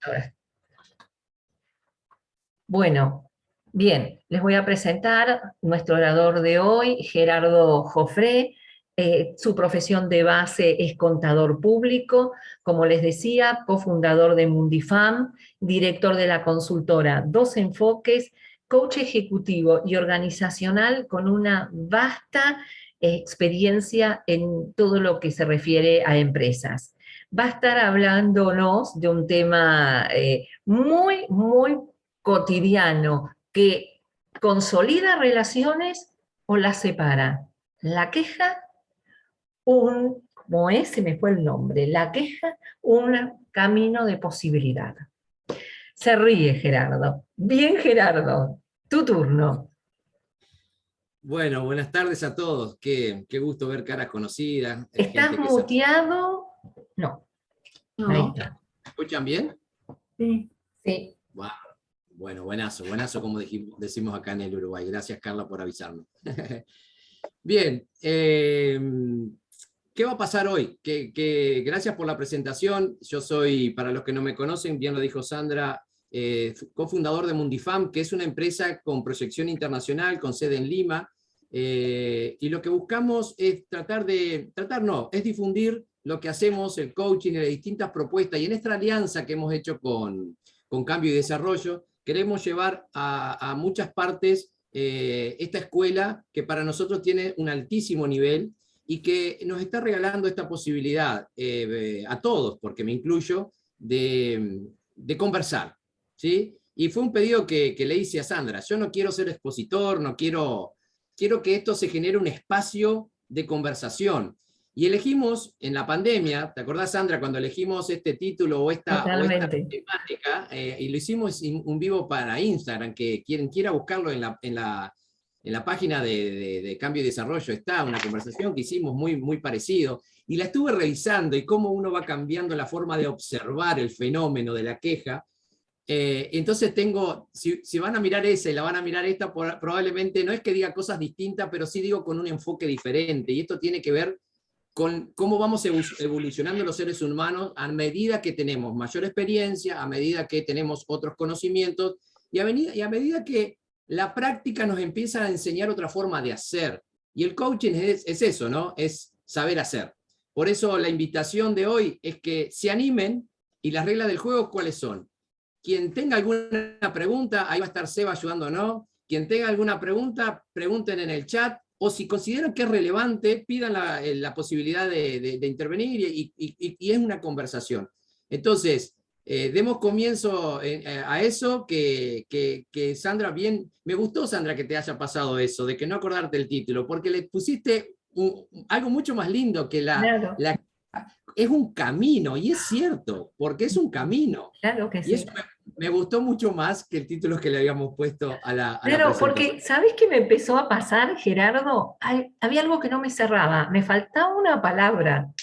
A ver. Bueno, bien, les voy a presentar nuestro orador de hoy, Gerardo Jofré. Su profesión de base es contador público, como les decía, cofundador de Mundifam, director de la consultora Dos Enfoques, coach ejecutivo y organizacional con una vasta experiencia en todo lo que se refiere a empresas. Va a estar hablándonos de un tema muy cotidiano que consolida relaciones o las separa. La queja, como es, se me fue el nombre, la queja, un camino de posibilidad. Se ríe Gerardo. Bien, Gerardo, tu turno. Bueno, buenas tardes a todos. Qué gusto ver caras conocidas. ¿Estás Gente que se... muteado? No, ahí ¿No? está. ¿Me escuchan bien? Sí. Sí. Wow. Bueno, buenazo, como decimos acá en el Uruguay. Gracias, Carla, por avisarme. Bien, ¿qué va a pasar hoy? Gracias por la presentación. Yo soy, para los que no me conocen, bien lo dijo Sandra, cofundador de Mundifam, que es una empresa con proyección internacional, con sede en Lima, y lo que buscamos es es difundir lo que hacemos, el coaching y las distintas propuestas, y en esta alianza que hemos hecho con Cambio y Desarrollo, queremos llevar a muchas partes esta escuela que para nosotros tiene un altísimo nivel y que nos está regalando esta posibilidad a todos, porque me incluyo, de conversar, ¿sí? Y fue un pedido que le hice a Sandra. Yo no quiero ser expositor, quiero que esto se genere un espacio de conversación. Y elegimos en la pandemia, ¿te acordás, Sandra, cuando elegimos este título o esta Totalmente. temática, y lo hicimos un vivo para Instagram, que quien quiera buscarlo en la página de Cambio y Desarrollo está una conversación que hicimos muy parecido, y la estuve revisando, y cómo uno va cambiando la forma de observar el fenómeno de la queja. Entonces si van a mirar esa y la van a mirar esta, probablemente no es que diga cosas distintas, pero sí digo con un enfoque diferente, y esto tiene que ver con cómo vamos evolucionando los seres humanos a medida que tenemos mayor experiencia, a medida que tenemos otros conocimientos, y a medida que la práctica nos empieza a enseñar otra forma de hacer. Y el coaching es eso, ¿no? Es saber hacer. Por eso la invitación de hoy es que se animen, y las reglas del juego, ¿cuáles son? Quien tenga alguna pregunta, ahí va a estar Seba ayudándonos. Quien tenga alguna pregunta, pregunten en el chat, o si consideran que es relevante, pidan la posibilidad de intervenir, y es una conversación. Entonces, demos comienzo a eso, que Sandra, bien, me gustó, Sandra, que te haya pasado eso, de que no acordarte el título, porque le pusiste algo mucho más lindo que Claro, es un camino, y es cierto, porque es un camino. claro que Y sí. eso me gustó mucho más que el título que le habíamos puesto a la Claro, presentación. porque ¿sabés qué me empezó a pasar, Gerardo? Había algo que no me cerraba, me faltaba una palabra.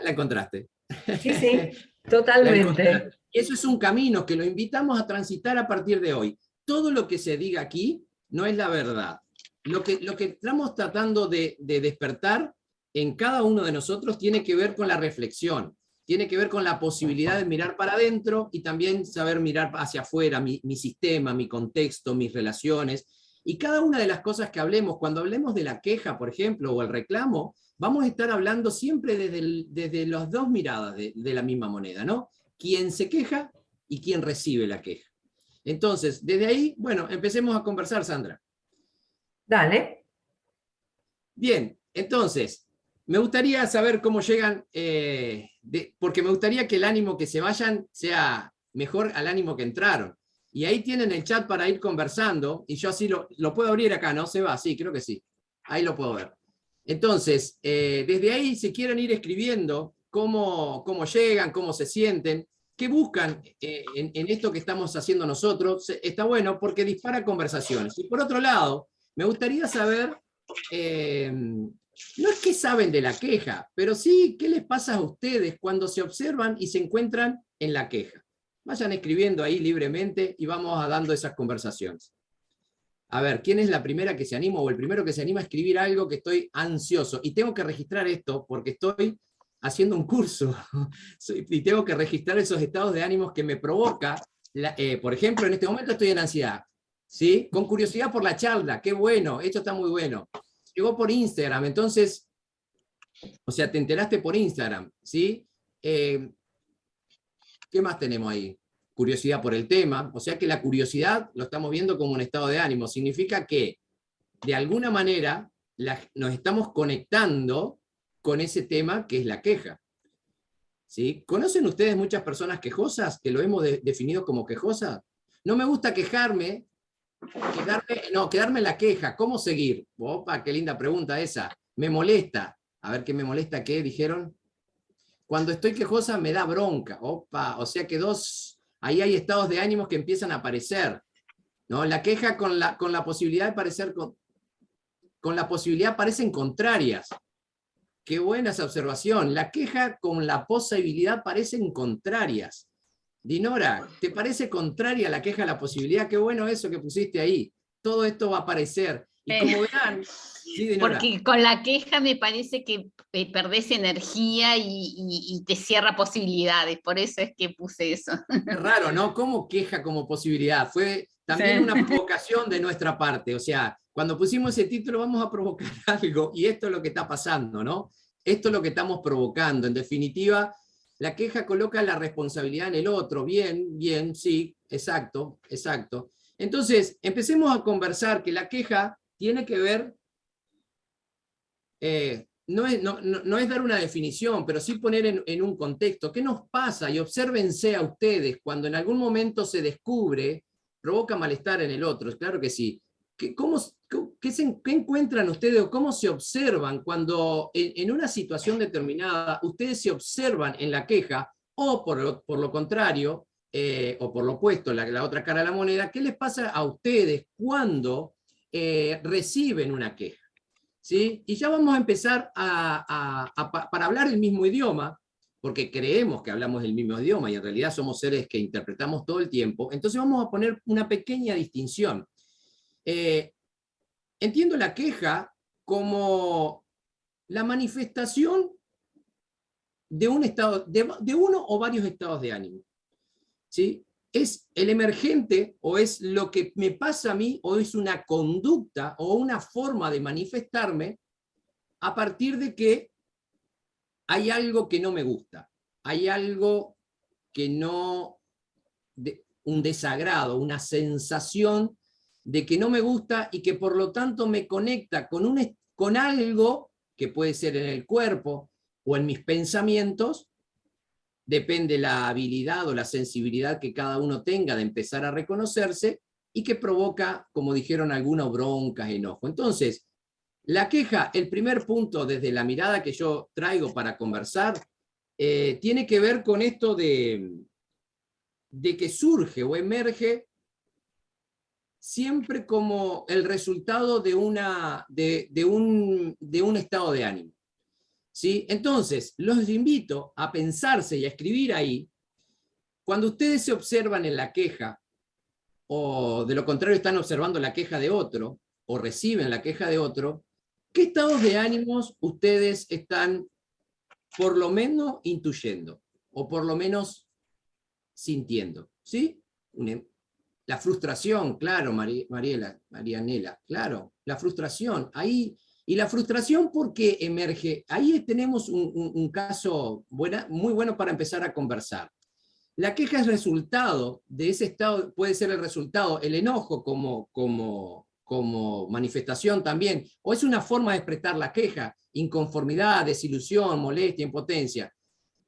La encontraste. Sí, sí, La encontraste. totalmente. Eso es un camino que lo invitamos a transitar a partir de hoy. Todo lo que se diga aquí no es la verdad. Lo que estamos tratando de despertar en cada uno de nosotros tiene que ver con la reflexión, tiene que ver con la posibilidad de mirar para adentro y también saber mirar hacia afuera, mi sistema, mi contexto, mis relaciones. Y cada una de las cosas que hablemos, cuando hablemos de la queja, por ejemplo, o el reclamo, vamos a estar hablando siempre desde las dos miradas de la misma moneda, ¿no? Quien se queja y quien recibe la queja. Entonces, desde ahí, bueno, empecemos a conversar, Sandra. Dale. Bien, entonces, me gustaría saber cómo llegan, porque me gustaría que el ánimo que se vayan sea mejor al ánimo que entraron. Y ahí tienen el chat para ir conversando, y yo así lo puedo abrir acá, ¿no? ¿Se va? Sí, creo que sí. Ahí lo puedo ver. Entonces, desde ahí, si quieren ir escribiendo cómo llegan, cómo se sienten, qué buscan en esto que estamos haciendo nosotros, está bueno porque dispara conversaciones. Y por otro lado, me gustaría saber, no es que saben de la queja, pero sí qué les pasa a ustedes cuando se observan y se encuentran en la queja. Vayan escribiendo ahí libremente y vamos a dando esas conversaciones. A ver, ¿quién es la primera que se anima o el primero que se anima a escribir algo que estoy ansioso? Y tengo que registrar esto porque estoy haciendo un curso y tengo que registrar esos estados de ánimos que me provoca. Por ejemplo, en este momento estoy en ansiedad, ¿sí? Con curiosidad por la charla, qué bueno, esto está muy bueno. Llegó por Instagram, entonces, o sea, te enteraste por Instagram, ¿sí? ¿Qué más tenemos ahí? Curiosidad por el tema, o sea que la curiosidad lo estamos viendo como un estado de ánimo, significa que de alguna manera nos estamos conectando con ese tema que es la queja. ¿Sí? ¿Conocen ustedes muchas personas quejosas que lo hemos definido como quejosas? No me gusta quejarme, quedarme en la queja. ¿Cómo seguir? Opa, qué linda pregunta esa. Me molesta. A ver, ¿qué me molesta? ¿Qué dijeron? Cuando estoy quejosa me da bronca. Opa, o sea que ahí hay estados de ánimos que empiezan a aparecer. ¿No? La queja con la posibilidad de parecer, con la posibilidad parecen contrarias. Qué buena esa observación. La queja con la posibilidad parecen contrarias. Dinora, ¿te parece contraria la queja a la posibilidad? Qué bueno eso que pusiste ahí. Todo esto va a aparecer. Y como verán, sí, Dinora. Porque con la queja me parece que perdés energía y te cierra posibilidades. Por eso es que puse eso. Es raro, ¿no? ¿Cómo queja como posibilidad? Fue también Sí. una provocación de nuestra parte. O sea, cuando pusimos ese título vamos a provocar algo y esto es lo que está pasando, ¿no? Esto es lo que estamos provocando. En definitiva, la queja coloca la responsabilidad en el otro. Bien, bien, sí, exacto, exacto. Entonces, empecemos a conversar que la queja tiene que ver, no es dar una definición, pero sí poner en un contexto. ¿Qué nos pasa? Y obsérvense a ustedes cuando en algún momento se descubre, provoca malestar en el otro. Claro que sí. ¿Qué encuentran ustedes o cómo se observan cuando en una situación determinada ustedes se observan en la queja o por lo contrario, o por lo opuesto, la otra cara de la moneda? ¿Qué les pasa a ustedes cuando reciben una queja? ¿Sí? Y ya vamos a empezar para hablar el mismo idioma, porque creemos que hablamos el mismo idioma y en realidad somos seres que interpretamos todo el tiempo. Entonces vamos a poner una pequeña distinción. Entiendo la queja como la manifestación de un estado, de uno o varios estados de ánimo. ¿Sí? Es el emergente o es lo que me pasa a mí o es una conducta o una forma de manifestarme a partir de que hay algo que no me gusta, hay algo que no, un desagrado, una sensación de que no me gusta y que por lo tanto me conecta con algo que puede ser en el cuerpo o en mis pensamientos. Depende la habilidad o la sensibilidad que cada uno tenga de empezar a reconocerse y que provoca, como dijeron algunos, broncas, enojo. Entonces, la queja, el primer punto desde la mirada que yo traigo para conversar, tiene que ver con esto de que surge o emerge siempre como el resultado de un estado de ánimo. ¿Sí? Entonces, los invito a pensarse y a escribir ahí, cuando ustedes se observan en la queja, o de lo contrario están observando la queja de otro, o reciben la queja de otro, ¿qué estados de ánimos ustedes están por lo menos intuyendo, o por lo menos sintiendo? ¿Sí? La frustración, claro, Marianela, claro, la frustración, ahí. Y la frustración, ¿por qué emerge? Ahí tenemos un caso muy bueno para empezar a conversar. La queja es resultado de ese estado, puede ser el resultado, el enojo como manifestación también, o es una forma de expresar la queja, inconformidad, desilusión, molestia, impotencia.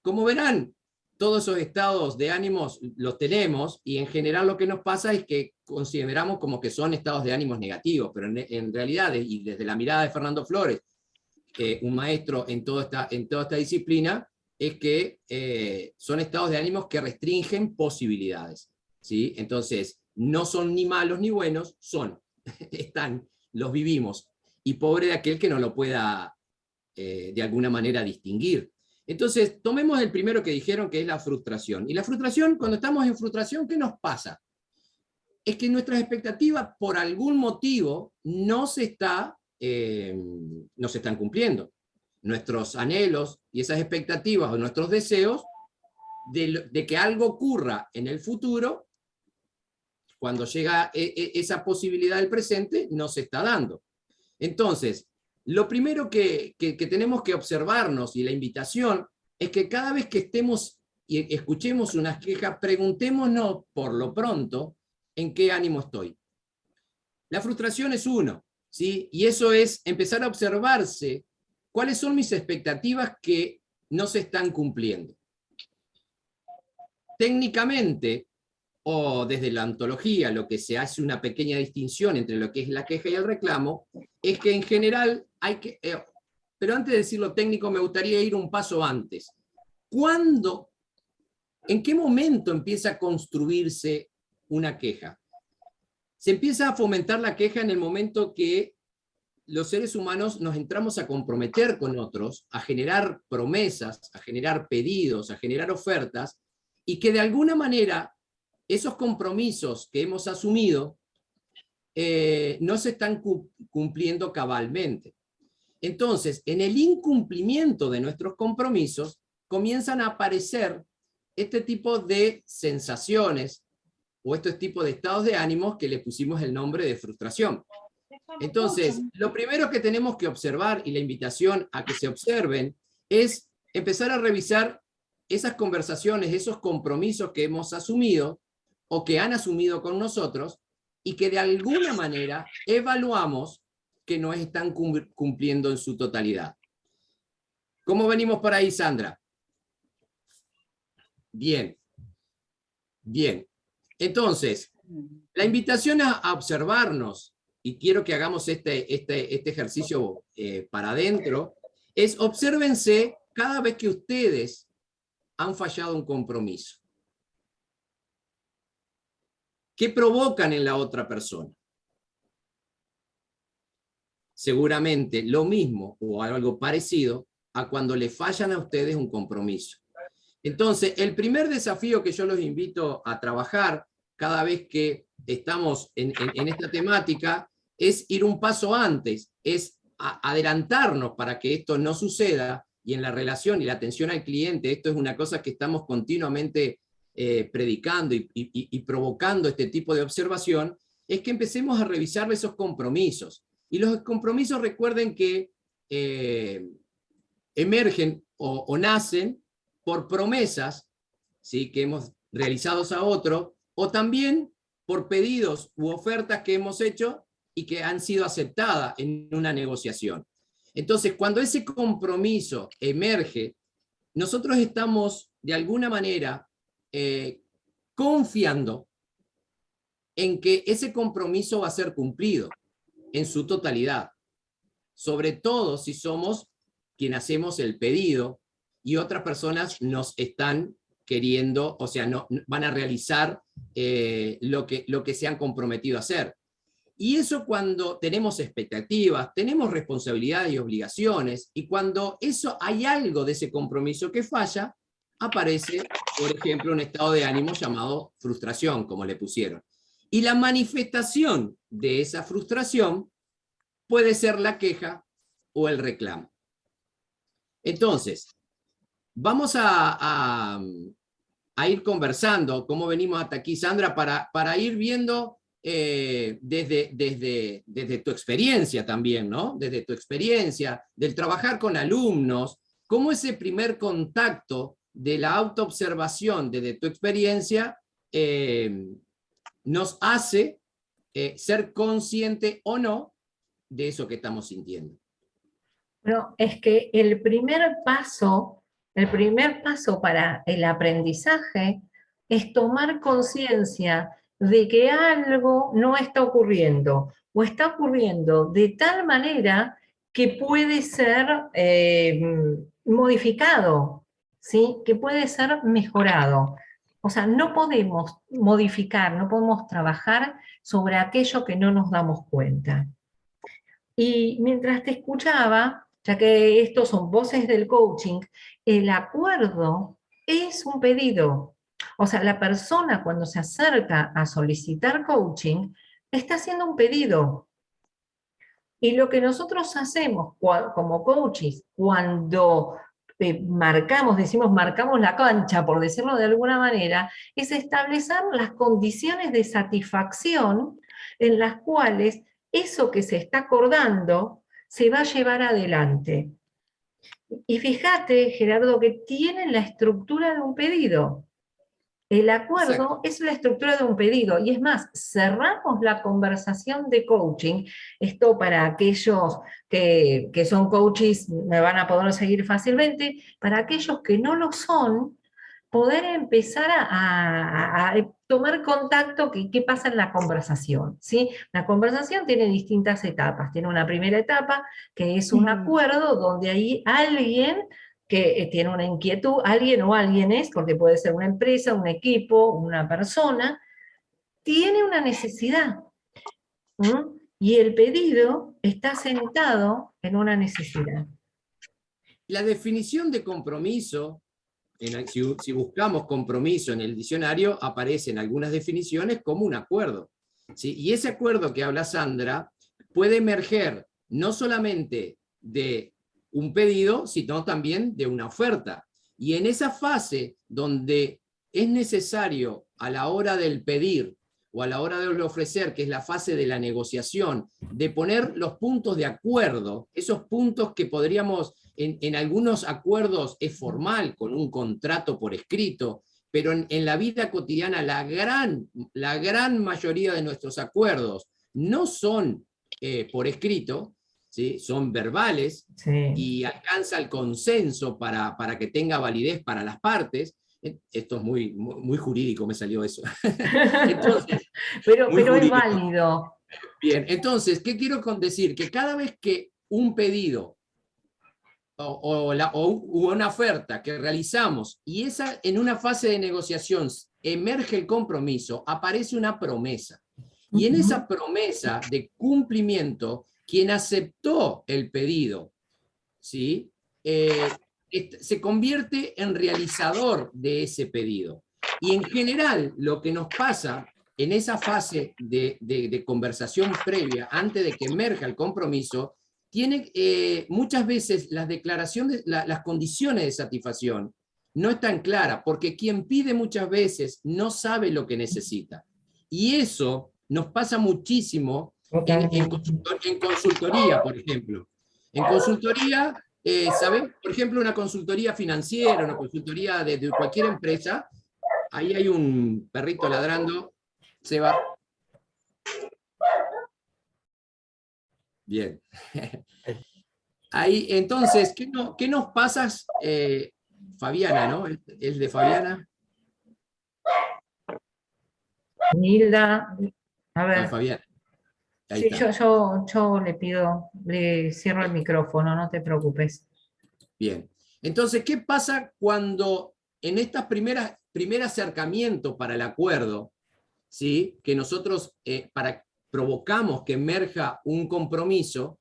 Como verán, todos esos estados de ánimos los tenemos y en general lo que nos pasa es que consideramos como que son estados de ánimos negativos, pero en realidad, y desde la mirada de Fernando Flores, un maestro en toda esta disciplina, es que son estados de ánimos que restringen posibilidades. ¿Sí? Entonces, no son ni malos ni buenos, los vivimos. Y pobre de aquel que no lo pueda de alguna manera distinguir. Entonces, tomemos el primero que dijeron, que es la frustración. Y la frustración, cuando estamos en frustración, ¿qué nos pasa? Es que nuestras expectativas, por algún motivo, no se están cumpliendo. nuestros anhelos y esas expectativas o nuestros deseos de que algo ocurra en el futuro, cuando llega esa posibilidad del presente, no se está dando. Entonces, lo primero que tenemos que observarnos, y la invitación, es que cada vez que estemos y escuchemos unas quejas, preguntémonos por lo pronto en qué ánimo estoy. La frustración es uno, ¿sí? Y eso es empezar a observarse cuáles son mis expectativas que no se están cumpliendo. Técnicamente, o desde la ontología, lo que se hace una pequeña distinción entre lo que es la queja y el reclamo, es que en general hay que... pero antes de decirlo técnico, me gustaría ir un paso antes. ¿Cuándo, en qué momento empieza a construirse una queja? Se empieza a fomentar la queja en el momento que los seres humanos nos entramos a comprometer con otros, a generar promesas, a generar pedidos, a generar ofertas, y que de alguna manera esos compromisos que hemos asumido no se están cumpliendo cabalmente. Entonces, en el incumplimiento de nuestros compromisos, comienzan a aparecer este tipo de sensaciones o estos tipos de estados de ánimos que le pusimos el nombre de frustración. Entonces, lo primero que tenemos que observar, y la invitación a que se observen, es empezar a revisar esas conversaciones, esos compromisos que hemos asumido o que han asumido con nosotros y que de alguna manera evaluamos que no están cumpliendo en su totalidad. ¿Cómo venimos por ahí, Sandra? Bien. Bien. Entonces, la invitación a observarnos, y quiero que hagamos este ejercicio para adentro, es obsérvense cada vez que ustedes han fallado un compromiso. ¿Qué provocan en la otra persona? Seguramente lo mismo o algo parecido a cuando le fallan a ustedes un compromiso. Entonces, el primer desafío que yo los invito a trabajar cada vez que estamos en esta temática es ir un paso antes, es adelantarnos para que esto no suceda, y en la relación y la atención al cliente, esto es una cosa que estamos continuamente predicando y provocando este tipo de observación, es que empecemos a revisar esos compromisos. Y los compromisos, recuerden que emergen o nacen por promesas, ¿sí?, que hemos realizado a otro, o también por pedidos u ofertas que hemos hecho y que han sido aceptadas en una negociación. Entonces, cuando ese compromiso emerge, nosotros estamos de alguna manera confiando en que ese compromiso va a ser cumplido en su totalidad, sobre todo si somos quien hacemos el pedido y otras personas nos están queriendo, o sea, no van a realizar lo que se han comprometido a hacer. Y eso cuando tenemos expectativas, tenemos responsabilidades y obligaciones, y cuando hay algo de ese compromiso que falla, aparece, por ejemplo, un estado de ánimo llamado frustración, como le pusieron. Y la manifestación de esa frustración puede ser la queja o el reclamo. Entonces, vamos a ir conversando, como venimos hasta aquí, Sandra, para ir viendo desde tu experiencia también, ¿no? Desde tu experiencia, del trabajar con alumnos, cómo ese primer contacto de la autoobservación desde tu experiencia nos hace ser consciente o no de eso que estamos sintiendo. Pero es que el primer paso para el aprendizaje es tomar conciencia de que algo no está ocurriendo, o está ocurriendo de tal manera que puede ser modificado, ¿sí?, que puede ser mejorado. O sea, no podemos modificar, no podemos trabajar sobre aquello que no nos damos cuenta. Y mientras te escuchaba, ya que estos son voces del coaching, el acuerdo es un pedido. O sea, la persona cuando se acerca a solicitar coaching está haciendo un pedido. Y lo que nosotros hacemos como coaches, cuando marcamos la cancha, por decirlo de alguna manera, es establecer las condiciones de satisfacción en las cuales eso que se está acordando se va a llevar adelante. Y fíjate, Gerardo, que tienen la estructura de un pedido. El acuerdo es la estructura de un pedido, y es más, cerramos la conversación de coaching. Esto para aquellos que son coaches me van a poder seguir fácilmente, para aquellos que no lo son, poder empezar a tomar contacto, qué pasa en la conversación, ¿sí? La conversación tiene distintas etapas. Tiene una primera etapa, que es un acuerdo, donde ahí alguien que tiene una inquietud, alguien o alguienes, porque puede ser una empresa, un equipo, una persona, tiene una necesidad. Y el pedido está sentado en una necesidad. La definición de compromiso, si buscamos compromiso en el diccionario, aparecen algunas definiciones como un acuerdo, ¿sí? Y ese acuerdo que habla Sandra puede emerger no solamente de un pedido, sino también de una oferta. Y en esa fase donde es necesario a la hora del pedir o a la hora de ofrecer, que es la fase de la negociación, de poner los puntos de acuerdo, esos puntos que podríamos, en algunos acuerdos es formal, con un contrato por escrito, pero en la vida cotidiana la gran mayoría de nuestros acuerdos no son por escrito, ¿sí? Son verbales, Sí. y alcanza el consenso para que tenga validez para las partes. Esto es muy jurídico, me salió eso. Entonces, pero es jurídico. válido. Bien, entonces, ¿qué quiero decir? Que cada vez que un pedido o una oferta que realizamos, y esa en una fase de negociación emerge el compromiso, aparece una promesa. Y en esa promesa de cumplimiento, quien aceptó el pedido, ¿sí? Se convierte en realizador de ese pedido. Y en general, lo que nos pasa en esa fase de conversación previa, antes de que emerja el compromiso, tiene muchas veces las declaraciones, las condiciones de satisfacción no están claras, porque quien pide muchas veces no sabe lo que necesita. Y eso nos pasa muchísimo en consultoría, por ejemplo. En consultoría, ¿sabes? Por ejemplo, una consultoría financiera, una consultoría de cualquier empresa, ahí hay un perrito ladrando, se va. Bien. Ahí, entonces, ¿qué nos pasa? Fabiana, ¿no? ¿Es de Fabiana? Nilda, a ver. Fabiana. Ahí Sí, está. yo le pido, le cierro el micrófono, no te preocupes. Bien. Entonces, ¿qué pasa cuando en estas primer acercamiento para el acuerdo, ¿sí? Que nosotros provocamos que emerja un compromiso,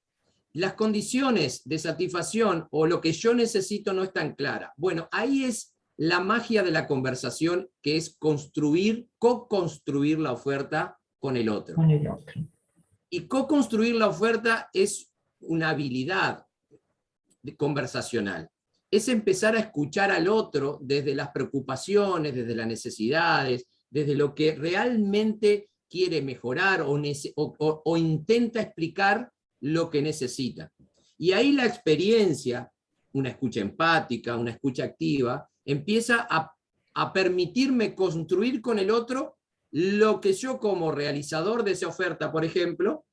las condiciones de satisfacción o lo que yo necesito no están claras? Bueno, ahí es la magia de la conversación, que es co-construir la oferta con el otro. Con el otro. Y co-construir la oferta es una habilidad conversacional. Es empezar a escuchar al otro desde las preocupaciones, desde las necesidades, desde lo que realmente quiere mejorar o intenta explicar lo que necesita. Y ahí la experiencia, una escucha empática, una escucha activa, empieza a permitirme construir con el otro lo que yo, como realizador de esa oferta, por ejemplo,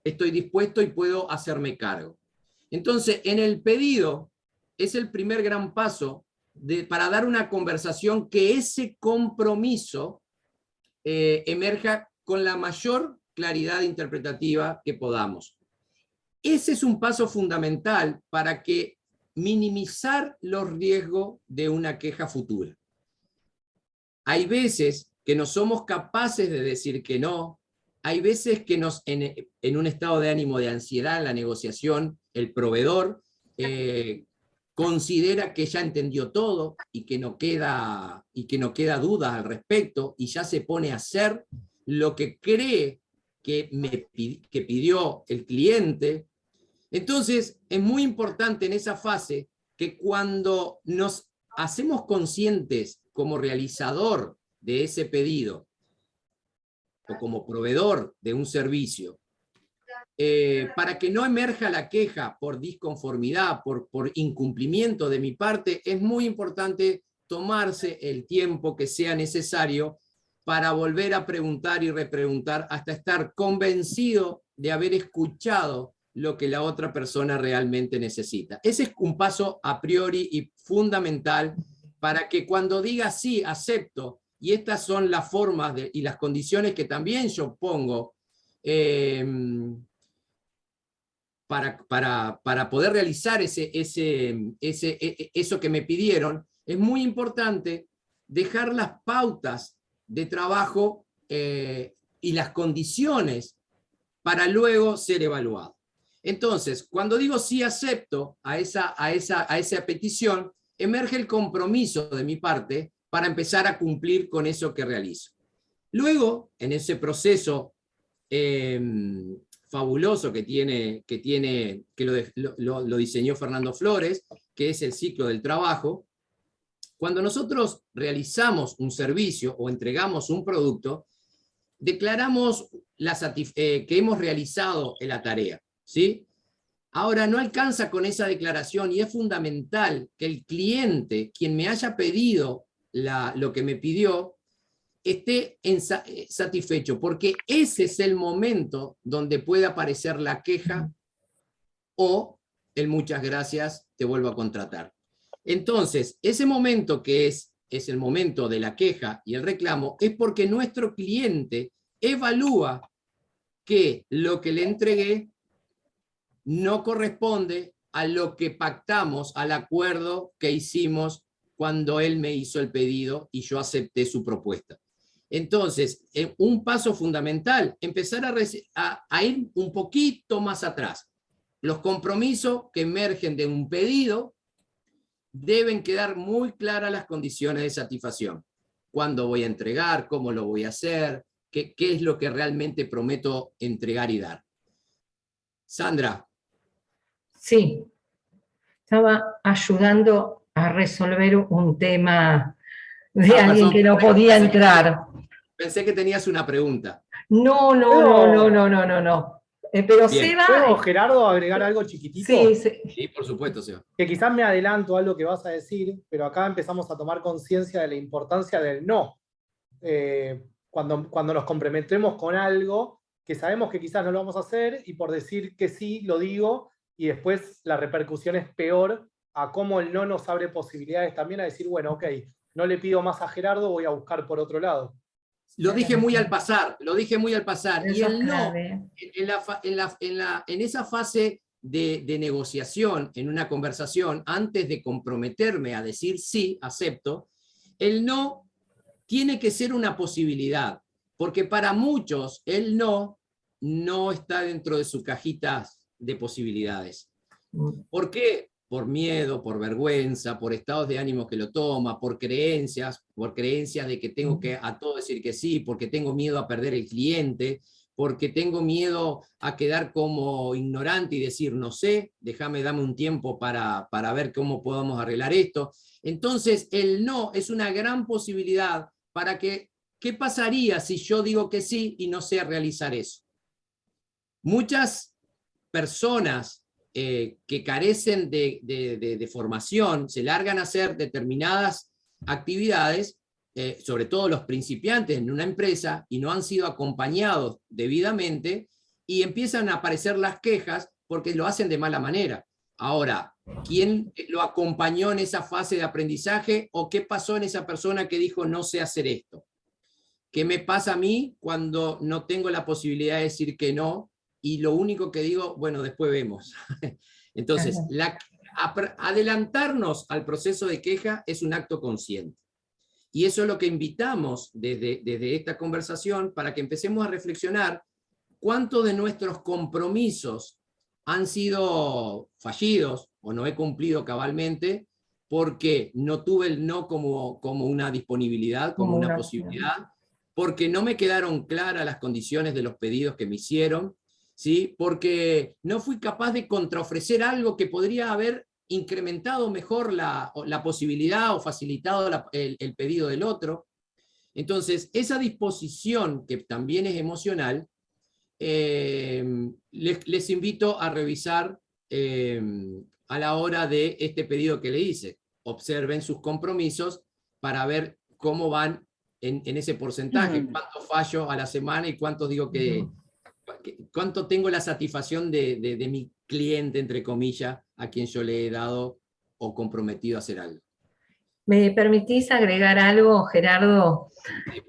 estoy dispuesto y puedo hacerme cargo. Entonces, en el pedido es el primer gran paso para dar una conversación que ese compromiso emerja con la mayor claridad interpretativa que podamos. Ese es un paso fundamental para que minimizar los riesgos de una queja futura. Hay veces que no somos capaces de decir que no, hay veces que en un estado de ánimo de ansiedad en la negociación, el proveedor considera que ya entendió todo y que no queda dudas al respecto, y ya se pone a hacer lo que cree que pidió el cliente, Entonces, es muy importante en esa fase que cuando nos hacemos conscientes como realizador de ese pedido o como proveedor de un servicio, para que no emerja la queja por disconformidad, por incumplimiento de mi parte, es muy importante tomarse el tiempo que sea necesario para volver a preguntar y repreguntar hasta estar convencido de haber escuchado lo que la otra persona realmente necesita. Ese es un paso a priori y fundamental para que cuando diga sí, acepto, y estas son las formas y las condiciones que también yo pongo para poder realizar eso que me pidieron, es muy importante dejar las pautas de trabajo y las condiciones para luego ser evaluado. Entonces, cuando digo sí acepto a esa petición, emerge el compromiso de mi parte para empezar a cumplir con eso que realizo. Luego, en ese proceso fabuloso que lo diseñó Fernando Flores, que es el ciclo del trabajo, cuando nosotros realizamos un servicio o entregamos un producto, declaramos que hemos realizado la tarea, ¿sí? Ahora, no alcanza con esa declaración y es fundamental que el cliente, quien me haya pedido lo que me pidió, esté satisfecho, porque ese es el momento donde puede aparecer la queja o el muchas gracias, te vuelvo a contratar. Entonces, ese momento que es el momento de la queja y el reclamo, es porque nuestro cliente evalúa que lo que le entregué no corresponde a lo que pactamos, al acuerdo que hicimos cuando él me hizo el pedido y yo acepté su propuesta. Entonces, un paso fundamental, empezar a ir un poquito más atrás. Los compromisos que emergen de un pedido deben quedar muy claras las condiciones de satisfacción. ¿Cuándo voy a entregar? ¿Cómo lo voy a hacer? ¿Qué es lo que realmente prometo entregar y dar? Sandra. Sí, estaba ayudando a resolver un tema de alguien que no podía entrar. Pensé que tenías una pregunta. No. Pero Bien. Seba... ¿Puedo, Gerardo, agregar algo chiquitito? Sí, por supuesto, Seba. Que quizás me adelanto a lo que vas a decir, pero acá empezamos a tomar conciencia de la importancia del no. Cuando nos comprometemos con algo que sabemos que quizás no lo vamos a hacer y por decir que sí, lo digo, y después la repercusión es peor a cómo el no nos abre posibilidades también a decir, bueno, ok, no le pido más a Gerardo, voy a buscar por otro lado. Lo dije muy al pasar. Y el no, en esa fase de negociación, en una conversación, antes de comprometerme a decir sí, acepto, el no tiene que ser una posibilidad, porque para muchos el no está dentro de su cajita de posibilidades. ¿Por qué? Por miedo, por vergüenza, por estados de ánimo que lo toma, por creencias de que tengo que a todo decir que sí, porque tengo miedo a perder el cliente, porque tengo miedo a quedar como ignorante y decir no sé, dame un tiempo para ver cómo podemos arreglar esto. Entonces el no es una gran posibilidad para que, ¿qué pasaría si yo digo que sí y no sé realizar eso? Muchas personas que carecen de formación, se largan a hacer determinadas actividades, sobre todo los principiantes en una empresa, y no han sido acompañados debidamente, y empiezan a aparecer las quejas porque lo hacen de mala manera. Ahora, ¿quién lo acompañó en esa fase de aprendizaje? ¿O qué pasó en esa persona que dijo no sé hacer esto? ¿Qué me pasa a mí cuando no tengo la posibilidad de decir que no? Y lo único que digo, bueno, después vemos. Entonces, adelantarnos al proceso de queja es un acto consciente. Y eso es lo que invitamos desde esta conversación para que empecemos a reflexionar cuántos de nuestros compromisos han sido fallidos o no he cumplido cabalmente porque no tuve el no como una disponibilidad, como una posibilidad, porque no me quedaron claras las condiciones de los pedidos que me hicieron. ¿sí? Porque no fui capaz de contraofrecer algo que podría haber incrementado mejor la posibilidad o facilitado el pedido del otro. Entonces, esa disposición, que también es emocional, les invito a revisar a la hora de este pedido que le hice. Observen sus compromisos para ver cómo van en ese porcentaje, cuánto fallo a la semana y cuánto digo cuánto tengo la satisfacción de mi cliente, entre comillas, a quien yo le he dado o comprometido a hacer algo. ¿Me permitís agregar algo, Gerardo?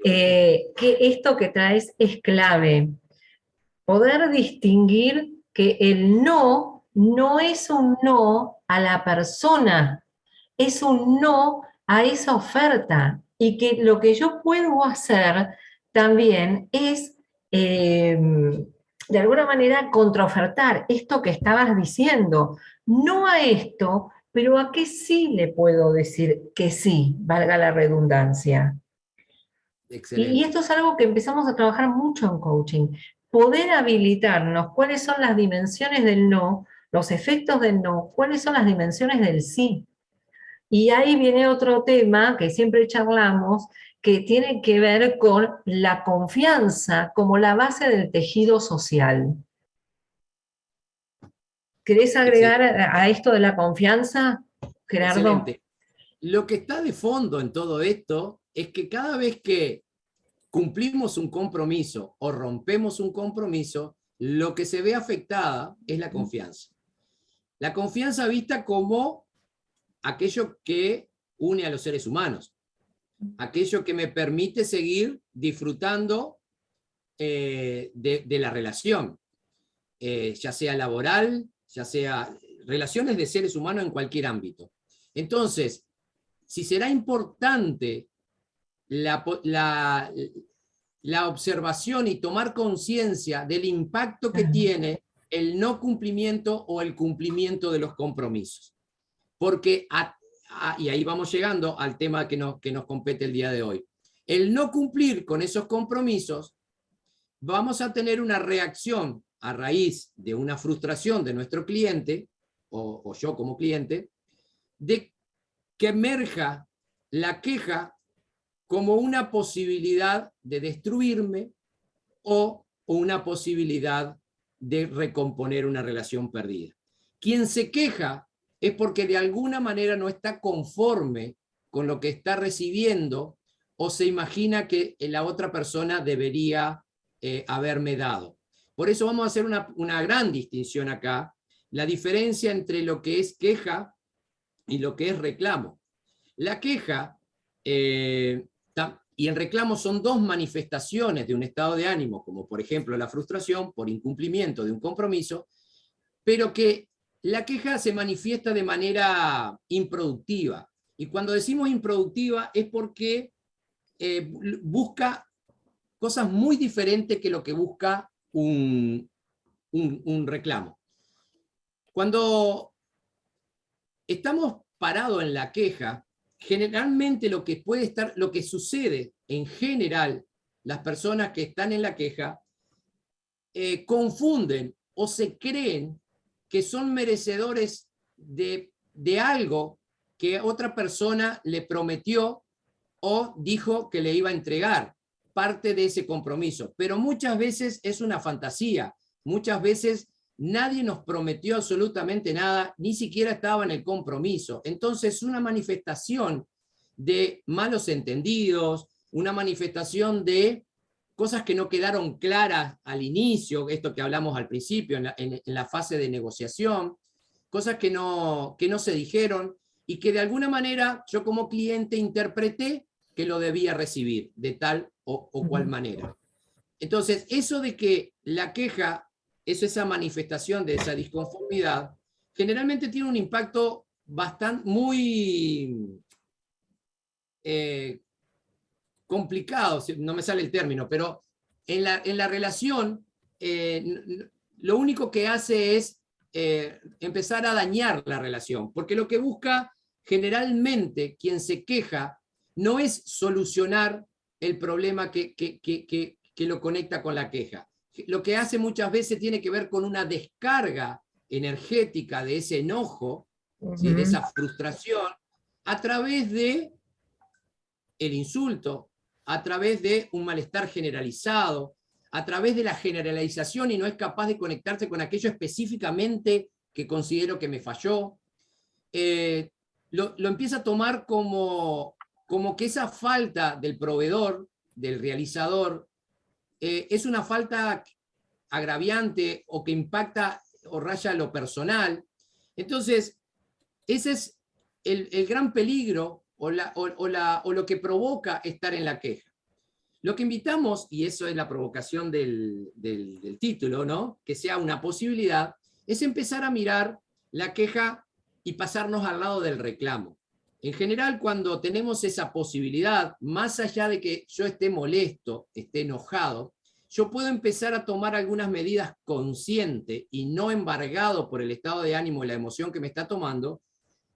Que esto que traes es clave. Poder distinguir que el no no es un no a la persona, es un no a esa oferta. Y que lo que yo puedo hacer también es, de alguna manera, contraofertar esto que estabas diciendo. No a esto, pero a qué sí le puedo decir que sí, valga la redundancia. Excelente. Y esto es algo que empezamos a trabajar mucho en coaching. Poder habilitarnos cuáles son las dimensiones del no, los efectos del no, cuáles son las dimensiones del sí. Y ahí viene otro tema que siempre charlamos, que tiene que ver con la confianza como la base del tejido social. ¿Querés agregar a esto de la confianza, Gerardo? Excelente. Lo que está de fondo en todo esto es que cada vez que cumplimos un compromiso o rompemos un compromiso, lo que se ve afectada es la confianza. La confianza vista como aquello que une a los seres humanos, aquello que me permite seguir disfrutando de la relación, ya sea laboral, ya sea relaciones de seres humanos en cualquier ámbito. Entonces, si será importante la observación y tomar conciencia del impacto que tiene el no cumplimiento o el cumplimiento de los compromisos. Porque, y ahí vamos llegando al tema que nos compete el día de hoy. El no cumplir con esos compromisos, vamos a tener una reacción a raíz de una frustración de nuestro cliente, o yo como cliente, de que emerja la queja como una posibilidad de destruirme o una posibilidad de recomponer una relación perdida. Quien se queja es porque de alguna manera no está conforme con lo que está recibiendo o se imagina que la otra persona debería haberme dado. Por eso vamos a hacer una gran distinción acá, la diferencia entre lo que es queja y lo que es reclamo. La queja y el reclamo son dos manifestaciones de un estado de ánimo, como por ejemplo la frustración por incumplimiento de un compromiso, pero que la queja se manifiesta de manera improductiva. Y cuando decimos improductiva es porque busca cosas muy diferentes que lo que busca un reclamo. Cuando estamos parados en la queja, generalmente lo que sucede en general, las personas que están en la queja confunden o se creen que son merecedores de algo que otra persona le prometió o dijo que le iba a entregar, parte de ese compromiso. Pero muchas veces es una fantasía, muchas veces nadie nos prometió absolutamente nada, ni siquiera estaba en el compromiso. Entonces, una manifestación de malos entendidos, una manifestación de cosas que no quedaron claras al inicio, esto que hablamos al principio, en la fase de negociación, cosas que no se dijeron y que de alguna manera yo como cliente interpreté que lo debía recibir de tal o cual manera. Entonces, eso de que la queja es esa manifestación de esa disconformidad, generalmente tiene un impacto muy complicado, no me sale el término, pero en la relación lo único que hace es empezar a dañar la relación, porque lo que busca generalmente quien se queja no es solucionar el problema que lo conecta con la queja, lo que hace muchas veces tiene que ver con una descarga energética de ese enojo, ¿sí? De esa frustración, a través de el insulto, a través de un malestar generalizado, a través de la generalización, y no es capaz de conectarse con aquello específicamente que considero que me falló. Lo empieza a tomar como que esa falta del proveedor, del realizador, es una falta agraviante o que impacta o raya lo personal. Entonces, ese es el gran peligro o lo que provoca estar en la queja. Lo que invitamos, y eso es la provocación del título, ¿no? Que sea una posibilidad, es empezar a mirar la queja y pasarnos al lado del reclamo. En general, cuando tenemos esa posibilidad, más allá de que yo esté molesto, esté enojado, yo puedo empezar a tomar algunas medidas conscientes y no embargado por el estado de ánimo y la emoción que me está tomando.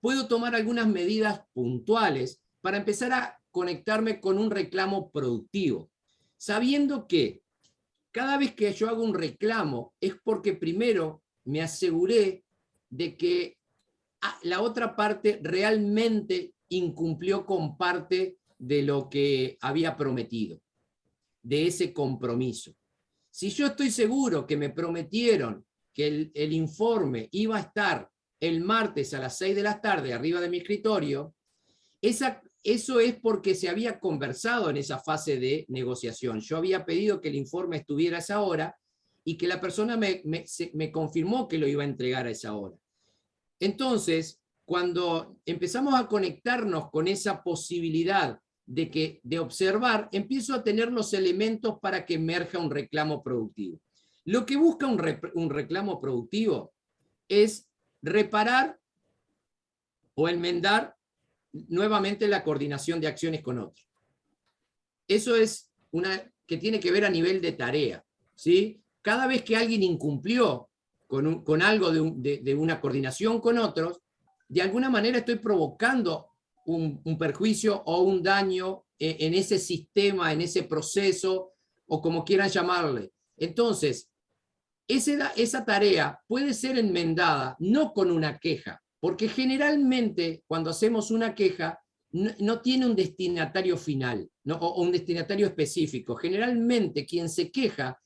Puedo tomar algunas medidas puntuales para empezar a conectarme con un reclamo productivo, sabiendo que cada vez que yo hago un reclamo es porque primero me aseguré de que la otra parte realmente incumplió con parte de lo que había prometido, de ese compromiso. Si yo estoy seguro que me prometieron que el informe iba a estar el martes a las 6 de la tarde arriba de mi escritorio, eso es porque se había conversado en esa fase de negociación. Yo había pedido que el informe estuviera a esa hora y que la persona me confirmó que lo iba a entregar a esa hora. Entonces, cuando empezamos a conectarnos con esa posibilidad de observar, empiezo a tener los elementos para que emerja un reclamo productivo. Lo que busca un reclamo productivo es reparar o enmendar nuevamente la coordinación de acciones con otros. Eso es que tiene que ver a nivel de tarea, ¿sí? Cada vez que alguien incumplió con algo de una coordinación con otros, de alguna manera estoy provocando un perjuicio o un daño en ese sistema, en ese proceso, o como quieran llamarle. Entonces, esa tarea puede ser enmendada no con una queja, porque generalmente cuando hacemos una queja no tiene un destinatario final, ¿no? o un destinatario específico. Generalmente quien se queja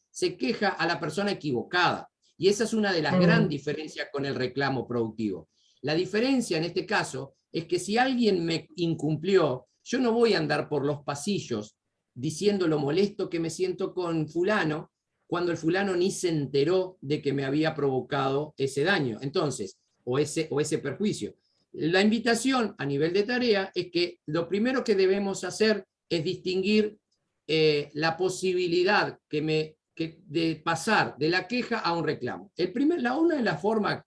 a la persona equivocada. Y esa es una de las grandes diferencias con el reclamo productivo. La diferencia en este caso es que si alguien me incumplió, yo no voy a andar por los pasillos diciendo lo molesto que me siento con fulano, cuando el fulano ni se enteró de que me había provocado ese daño. Entonces, o ese perjuicio. La invitación a nivel de tarea es que lo primero que debemos hacer es distinguir la posibilidad de pasar de la queja a un reclamo. Una de las formas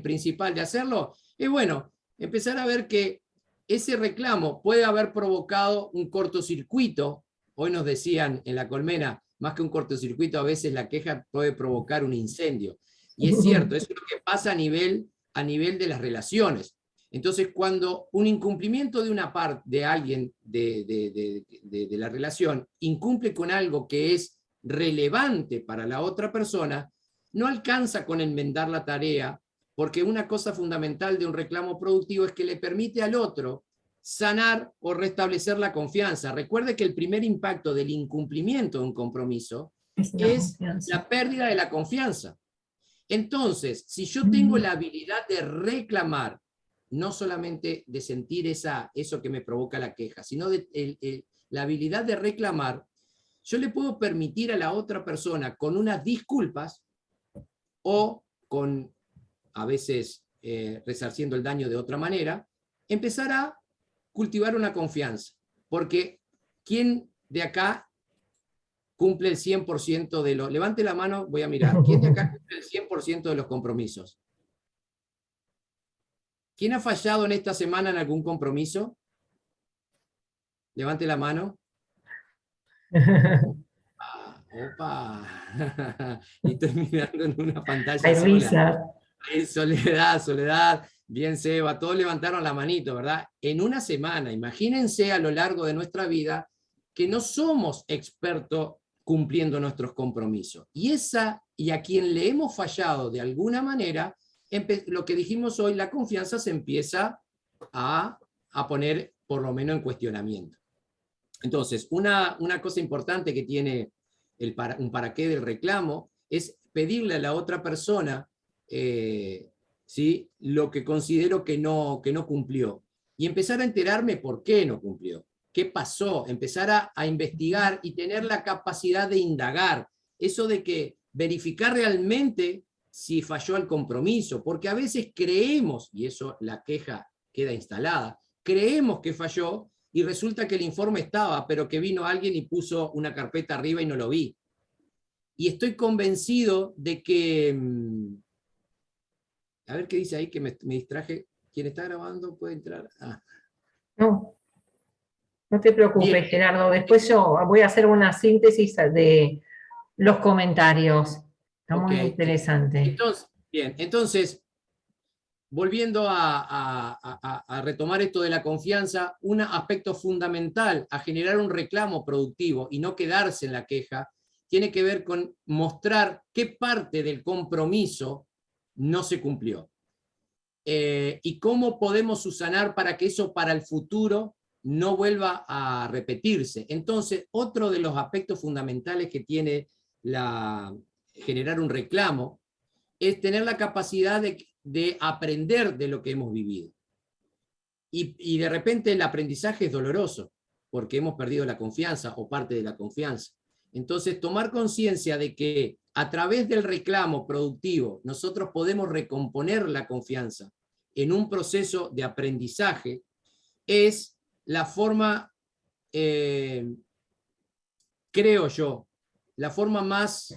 principal de hacerlo es, bueno, empezar a ver que ese reclamo puede haber provocado un cortocircuito. Hoy nos decían en La Colmena, más que un cortocircuito, a veces la queja puede provocar un incendio. Y es cierto, eso es lo que pasa a nivel de las relaciones. Entonces, cuando un incumplimiento de una parte de alguien de la relación incumple con algo que es relevante para la otra persona, no alcanza con enmendar la tarea, porque una cosa fundamental de un reclamo productivo es que le permite al otro sanar o restablecer la confianza. Recuerde que el primer impacto del incumplimiento de un compromiso es la pérdida de la confianza. Entonces, si yo tengo la habilidad de reclamar, no solamente de sentir eso que me provoca la queja, sino la habilidad de reclamar, yo le puedo permitir a la otra persona con unas disculpas o con, a veces, resarciendo el daño de otra manera, empezar a cultivar una confianza. Porque ¿quién de acá cumple el 100% de los... Levante la mano, voy a mirar. ¿Quién de acá cumple el 100% de los compromisos? ¿Quién ha fallado en esta semana en algún compromiso? Levante la mano. Opa. Y estoy mirando en una pantalla Hay sola. risas. Soledad. Bien, Seba, todos levantaron la manito, ¿verdad? En una semana, imagínense a lo largo de nuestra vida que no somos expertos cumpliendo nuestros compromisos. Y a quien le hemos fallado de alguna manera, lo que dijimos hoy, la confianza se empieza a poner por lo menos en cuestionamiento. Entonces, una cosa importante que tiene un para qué del reclamo es pedirle a la otra persona ¿sí? Lo que considero que no cumplió. Y empezar a enterarme por qué no cumplió, qué pasó, empezar a investigar y tener la capacidad de indagar. Eso de que verificar realmente si falló el compromiso, porque a veces creemos, y eso la queja queda instalada, creemos que falló y resulta que el informe estaba, pero que vino alguien y puso una carpeta arriba y no lo vi. Y estoy convencido de que... A ver qué dice ahí, que me distraje. ¿Quién está grabando puede entrar? Ah. No te preocupes, Bien. Gerardo. Después yo voy a hacer una síntesis de los comentarios. Está muy interesante. Entonces, volviendo a retomar esto de la confianza, un aspecto fundamental a generar un reclamo productivo y no quedarse en la queja, tiene que ver con mostrar qué parte del compromiso no se cumplió. Y cómo podemos subsanar para que eso para el futuro no vuelva a repetirse. Entonces, otro de los aspectos fundamentales que tiene generar un reclamo es tener la capacidad de aprender de lo que hemos vivido. Y de repente el aprendizaje es doloroso, porque hemos perdido la confianza o parte de la confianza. Entonces, tomar conciencia de que a través del reclamo productivo nosotros podemos recomponer la confianza en un proceso de aprendizaje es la forma, creo yo, la forma más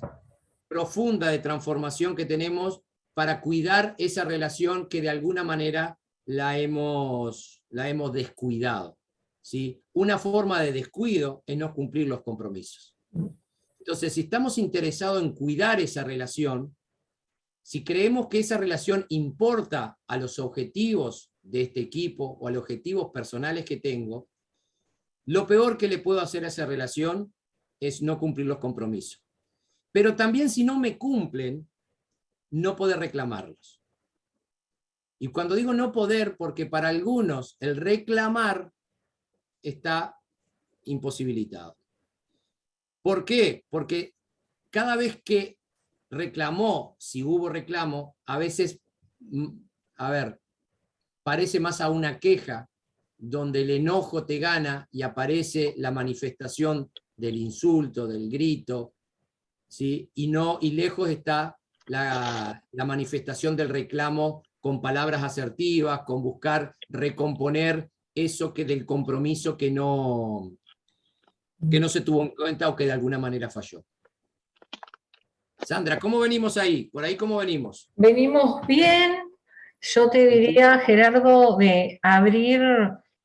profunda de transformación que tenemos para cuidar esa relación que de alguna manera la hemos descuidado, ¿sí? Una forma de descuido es no cumplir los compromisos. Entonces, si estamos interesados en cuidar esa relación, si creemos que esa relación importa a los objetivos de este equipo o a los objetivos personales que tengo, lo peor que le puedo hacer a esa relación es no cumplir los compromisos. Pero también si no me cumplen, no poder reclamarlos. Y cuando digo no poder, porque para algunos el reclamar está imposibilitado. ¿Por qué? Porque cada vez que reclamó, si hubo reclamo, a veces, parece más a una queja, donde el enojo te gana y aparece la manifestación del insulto, del grito, ¿sí? Y lejos está la manifestación del reclamo con palabras asertivas, con buscar recomponer eso del compromiso que no se tuvo en cuenta o que de alguna manera falló. Sandra, ¿cómo venimos ahí? ¿Por ahí cómo venimos? Venimos bien. Yo te diría, Gerardo, de abrir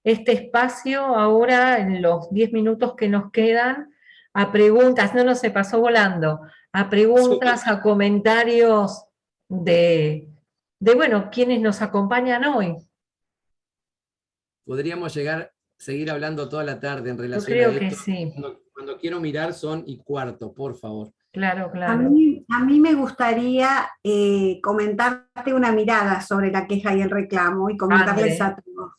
este espacio ahora, en los 10 minutos que nos quedan, a preguntas, no se pasó volando, a preguntas, a comentarios de bueno, quienes nos acompañan hoy. Podríamos seguir hablando toda la tarde en relación Yo creo a esto. que sí. Cuando quiero mirar son 1:15, por favor. Claro. A mí me gustaría comentarte una mirada sobre la queja y el reclamo y comentarles a todos.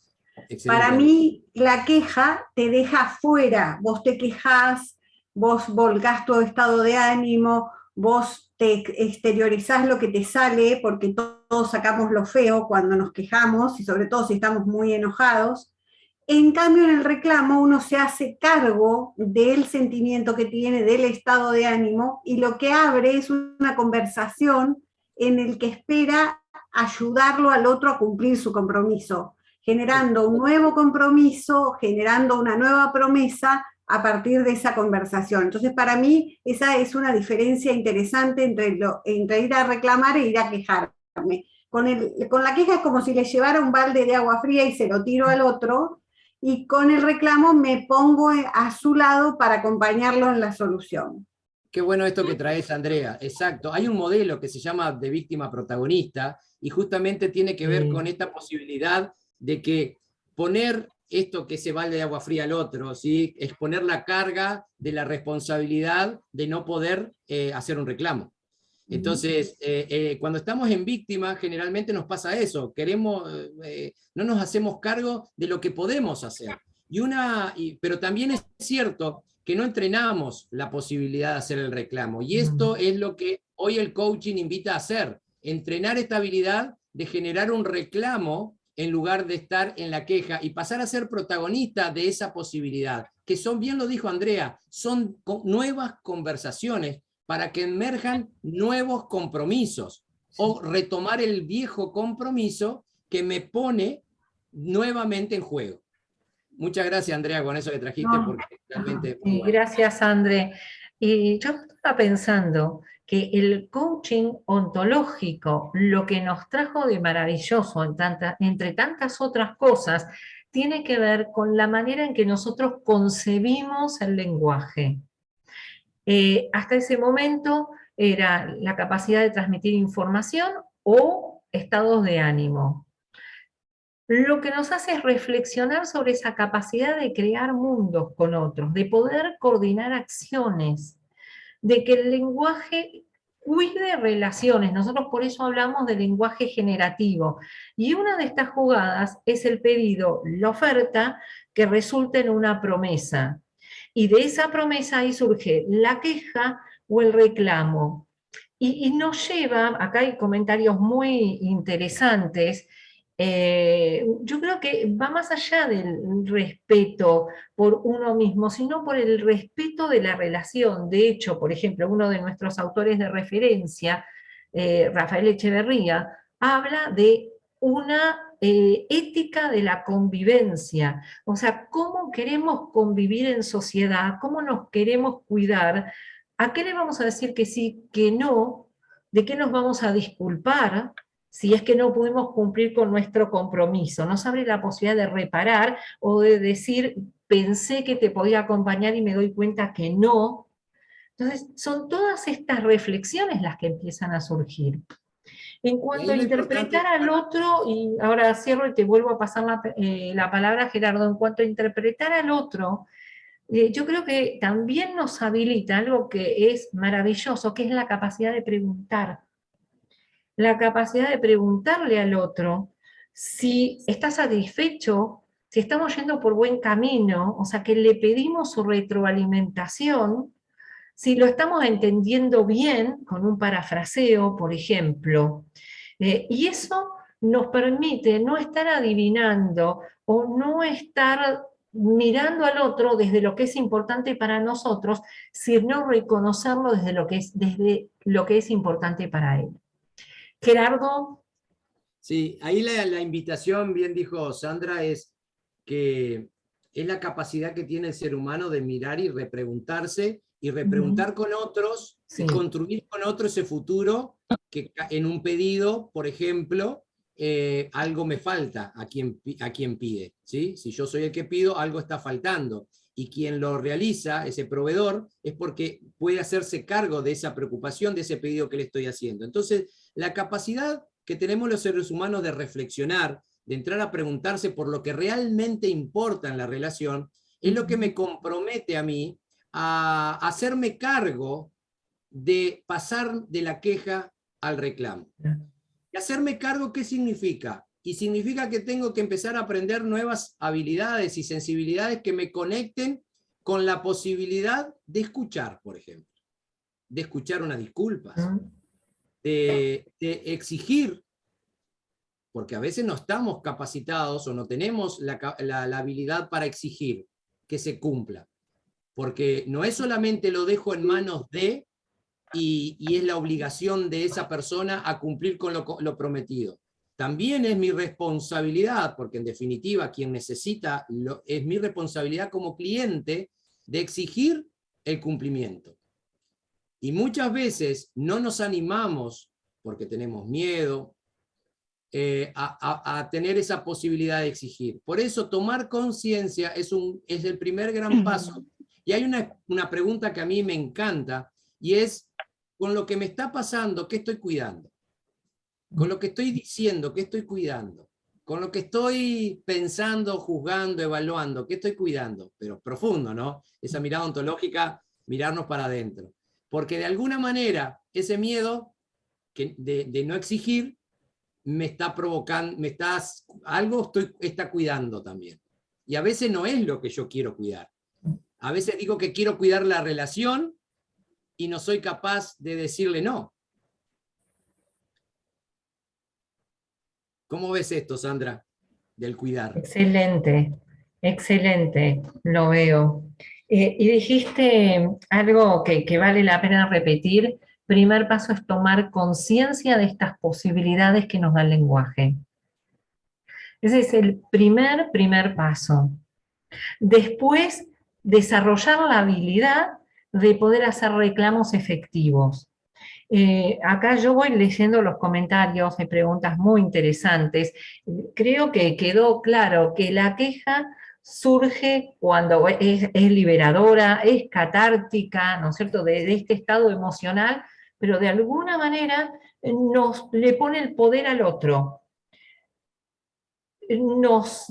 Excelente. Para mí, la queja te deja fuera. Vos te quejás, vos volcás tu estado de ánimo, vos te exteriorizás lo que te sale, porque todos sacamos lo feo cuando nos quejamos, y sobre todo si estamos muy enojados. En cambio, en el reclamo uno se hace cargo del sentimiento que tiene, del estado de ánimo, y lo que abre es una conversación en el que espera ayudarlo al otro a cumplir su compromiso, generando un nuevo compromiso, generando una nueva promesa a partir de esa conversación. Entonces, para mí, esa es una diferencia interesante entre ir a reclamar e ir a quejarme. Con la queja es como si le llevara un balde de agua fría y se lo tiro al otro, y con el reclamo me pongo a su lado para acompañarlo en la solución. Qué bueno esto que traes, Andrea. Exacto. Hay un modelo que se llama de víctima protagonista y justamente tiene que ver con esta posibilidad de que poner esto que se balde de agua fría al otro, ¿sí? Exponer la carga de la responsabilidad de no poder hacer un reclamo. Entonces, cuando estamos en víctima, generalmente nos pasa eso, no nos hacemos cargo de lo que podemos hacer. Pero también es cierto que no entrenamos la posibilidad de hacer el reclamo, y esto es lo que hoy el coaching invita a hacer, entrenar esta habilidad de generar un reclamo en lugar de estar en la queja y pasar a ser protagonista de esa posibilidad, que son, bien lo dijo Andrea, son nuevas conversaciones para que emerjan nuevos compromisos, o retomar el viejo compromiso que me pone nuevamente en juego. Muchas gracias, Andrea, con eso que trajiste, porque realmente es muy bueno. Gracias, André. Y yo estaba pensando que el coaching ontológico, lo que nos trajo de maravilloso, entre tantas otras cosas, tiene que ver con la manera en que nosotros concebimos el lenguaje. Hasta ese momento era la capacidad de transmitir información o estados de ánimo. Lo que nos hace es reflexionar sobre esa capacidad de crear mundos con otros, de poder coordinar acciones, de que el lenguaje cuide relaciones. Nosotros por eso hablamos de lenguaje generativo. Y una de estas jugadas es el pedido, la oferta, que resulta en una promesa. Y de esa promesa ahí surge la queja o el reclamo. Y nos lleva, acá hay comentarios muy interesantes, yo creo que va más allá del respeto por uno mismo, sino por el respeto de la relación. De hecho, por ejemplo, uno de nuestros autores de referencia, Rafael Echeverría, habla de una ética de la convivencia, o sea, cómo queremos convivir en sociedad, cómo nos queremos cuidar, a qué le vamos a decir que sí, que no, de qué nos vamos a disculpar, si es que no pudimos cumplir con nuestro compromiso. Nos abre la posibilidad de reparar o de decir, pensé que te podía acompañar y me doy cuenta que no. Entonces, son todas estas reflexiones las que empiezan a surgir. En cuanto a interpretar al otro, y ahora cierro y te vuelvo a pasar la palabra, Gerardo, en cuanto a interpretar al otro, yo creo que también nos habilita algo que es maravilloso, que es la capacidad de preguntar. La capacidad de preguntarle al otro si está satisfecho, si estamos yendo por buen camino, o sea, que le pedimos su retroalimentación, si lo estamos entendiendo bien, con un parafraseo, por ejemplo. Y eso nos permite no estar adivinando o no estar mirando al otro desde lo que es importante para nosotros, sino reconocerlo desde lo que es importante para él. Gerardo. Sí, ahí la invitación, bien dijo Sandra, es que es la capacidad que tiene el ser humano de mirar y repreguntarse, y repreguntar con otros, sí, y construir con otros ese futuro, que en un pedido, por ejemplo, algo me falta a quien pide, ¿sí? Si yo soy el que pido, algo está faltando, y quien lo realiza, ese proveedor, es porque puede hacerse cargo de esa preocupación, de ese pedido que le estoy haciendo. Entonces, la capacidad que tenemos los seres humanos de reflexionar, de entrar a preguntarse por lo que realmente importa en la relación, es lo que me compromete a mí a hacerme cargo de pasar de la queja al reclamo. ¿Y hacerme cargo qué significa? Y significa que tengo que empezar a aprender nuevas habilidades y sensibilidades que me conecten con la posibilidad de escuchar, por ejemplo, de escuchar unas disculpas, de exigir, porque a veces no estamos capacitados o no tenemos la habilidad para exigir que se cumpla, porque no es solamente lo dejo en manos de, y es la obligación de esa persona a cumplir con lo prometido. También es mi responsabilidad, porque en definitiva quien necesita, es mi responsabilidad como cliente de exigir el cumplimiento. Y muchas veces no nos animamos, porque tenemos miedo, a tener esa posibilidad de exigir. Por eso tomar conciencia es el primer gran paso. Y hay una pregunta que a mí me encanta, y es, con lo que me está pasando, ¿qué estoy cuidando? Con lo que estoy diciendo, ¿qué estoy cuidando? con lo que estoy pensando, juzgando, evaluando, ¿qué estoy cuidando? Pero profundo, ¿no? Esa mirada ontológica, mirarnos para adentro. Porque de alguna manera ese miedo de no exigir me está provocando, algo está cuidando también. Y a veces no es lo que yo quiero cuidar. A veces digo que quiero cuidar la relación y no soy capaz de decirle no. ¿Cómo ves esto, Sandra, del cuidar? Excelente, excelente, lo veo. Y dijiste algo que vale la pena repetir. Primer paso es tomar conciencia de estas posibilidades que nos da el lenguaje. Ese es el primer paso. Después, desarrollar la habilidad de poder hacer reclamos efectivos. Acá yo voy leyendo los comentarios, hay preguntas muy interesantes. Creo que quedó claro que la queja surge cuando es liberadora, es catártica, ¿no es cierto?, de este estado emocional, pero de alguna manera le pone el poder al otro. Nos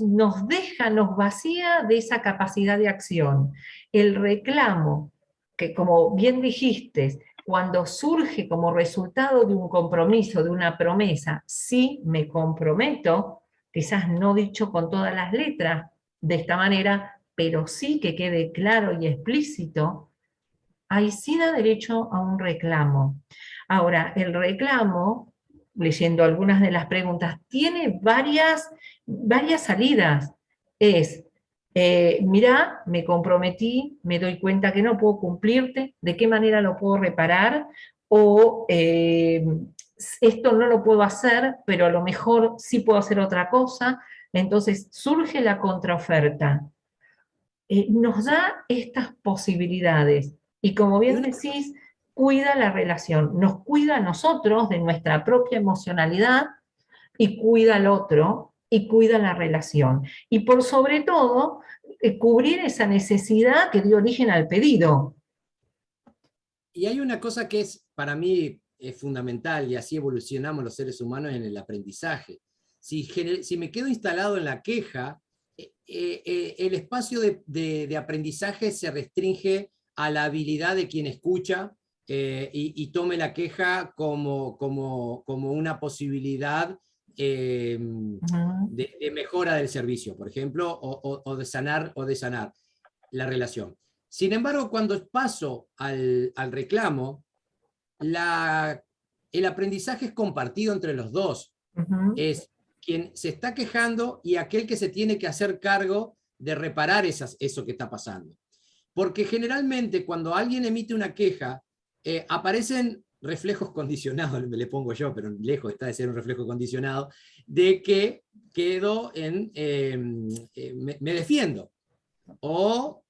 deja, nos vacía de esa capacidad de acción. El reclamo, que como bien dijiste, cuando surge como resultado de un compromiso, de una promesa, sí me comprometo, quizás no dicho con todas las letras de esta manera, pero sí que quede claro y explícito, ahí sí da derecho a un reclamo. Ahora, el reclamo, leyendo algunas de las preguntas, tiene varias salidas. Es, mirá, me comprometí, me doy cuenta que no puedo cumplirte, ¿de qué manera lo puedo reparar? O esto no lo puedo hacer, pero a lo mejor sí puedo hacer otra cosa. Entonces surge la contraoferta. Nos da estas posibilidades. Y como bien decís, cuida la relación, nos cuida a nosotros de nuestra propia emocionalidad y cuida al otro y cuida la relación. Y por sobre todo, cubrir esa necesidad que dio origen al pedido. Y hay una cosa que es, para mí, es fundamental, y así evolucionamos los seres humanos en el aprendizaje. Si me quedo instalado en la queja, el espacio de aprendizaje se restringe a la habilidad de quien escucha y tome la queja como una posibilidad de mejora del servicio, por ejemplo, o de sanar la relación. Sin embargo, cuando paso al reclamo, el aprendizaje es compartido entre los dos. Es quien se está quejando y aquel que se tiene que hacer cargo de reparar eso que está pasando. Porque generalmente cuando alguien emite una queja, aparecen reflejos condicionados, me le pongo yo, pero lejos está de ser un reflejo condicionado, de que quedo me defiendo. O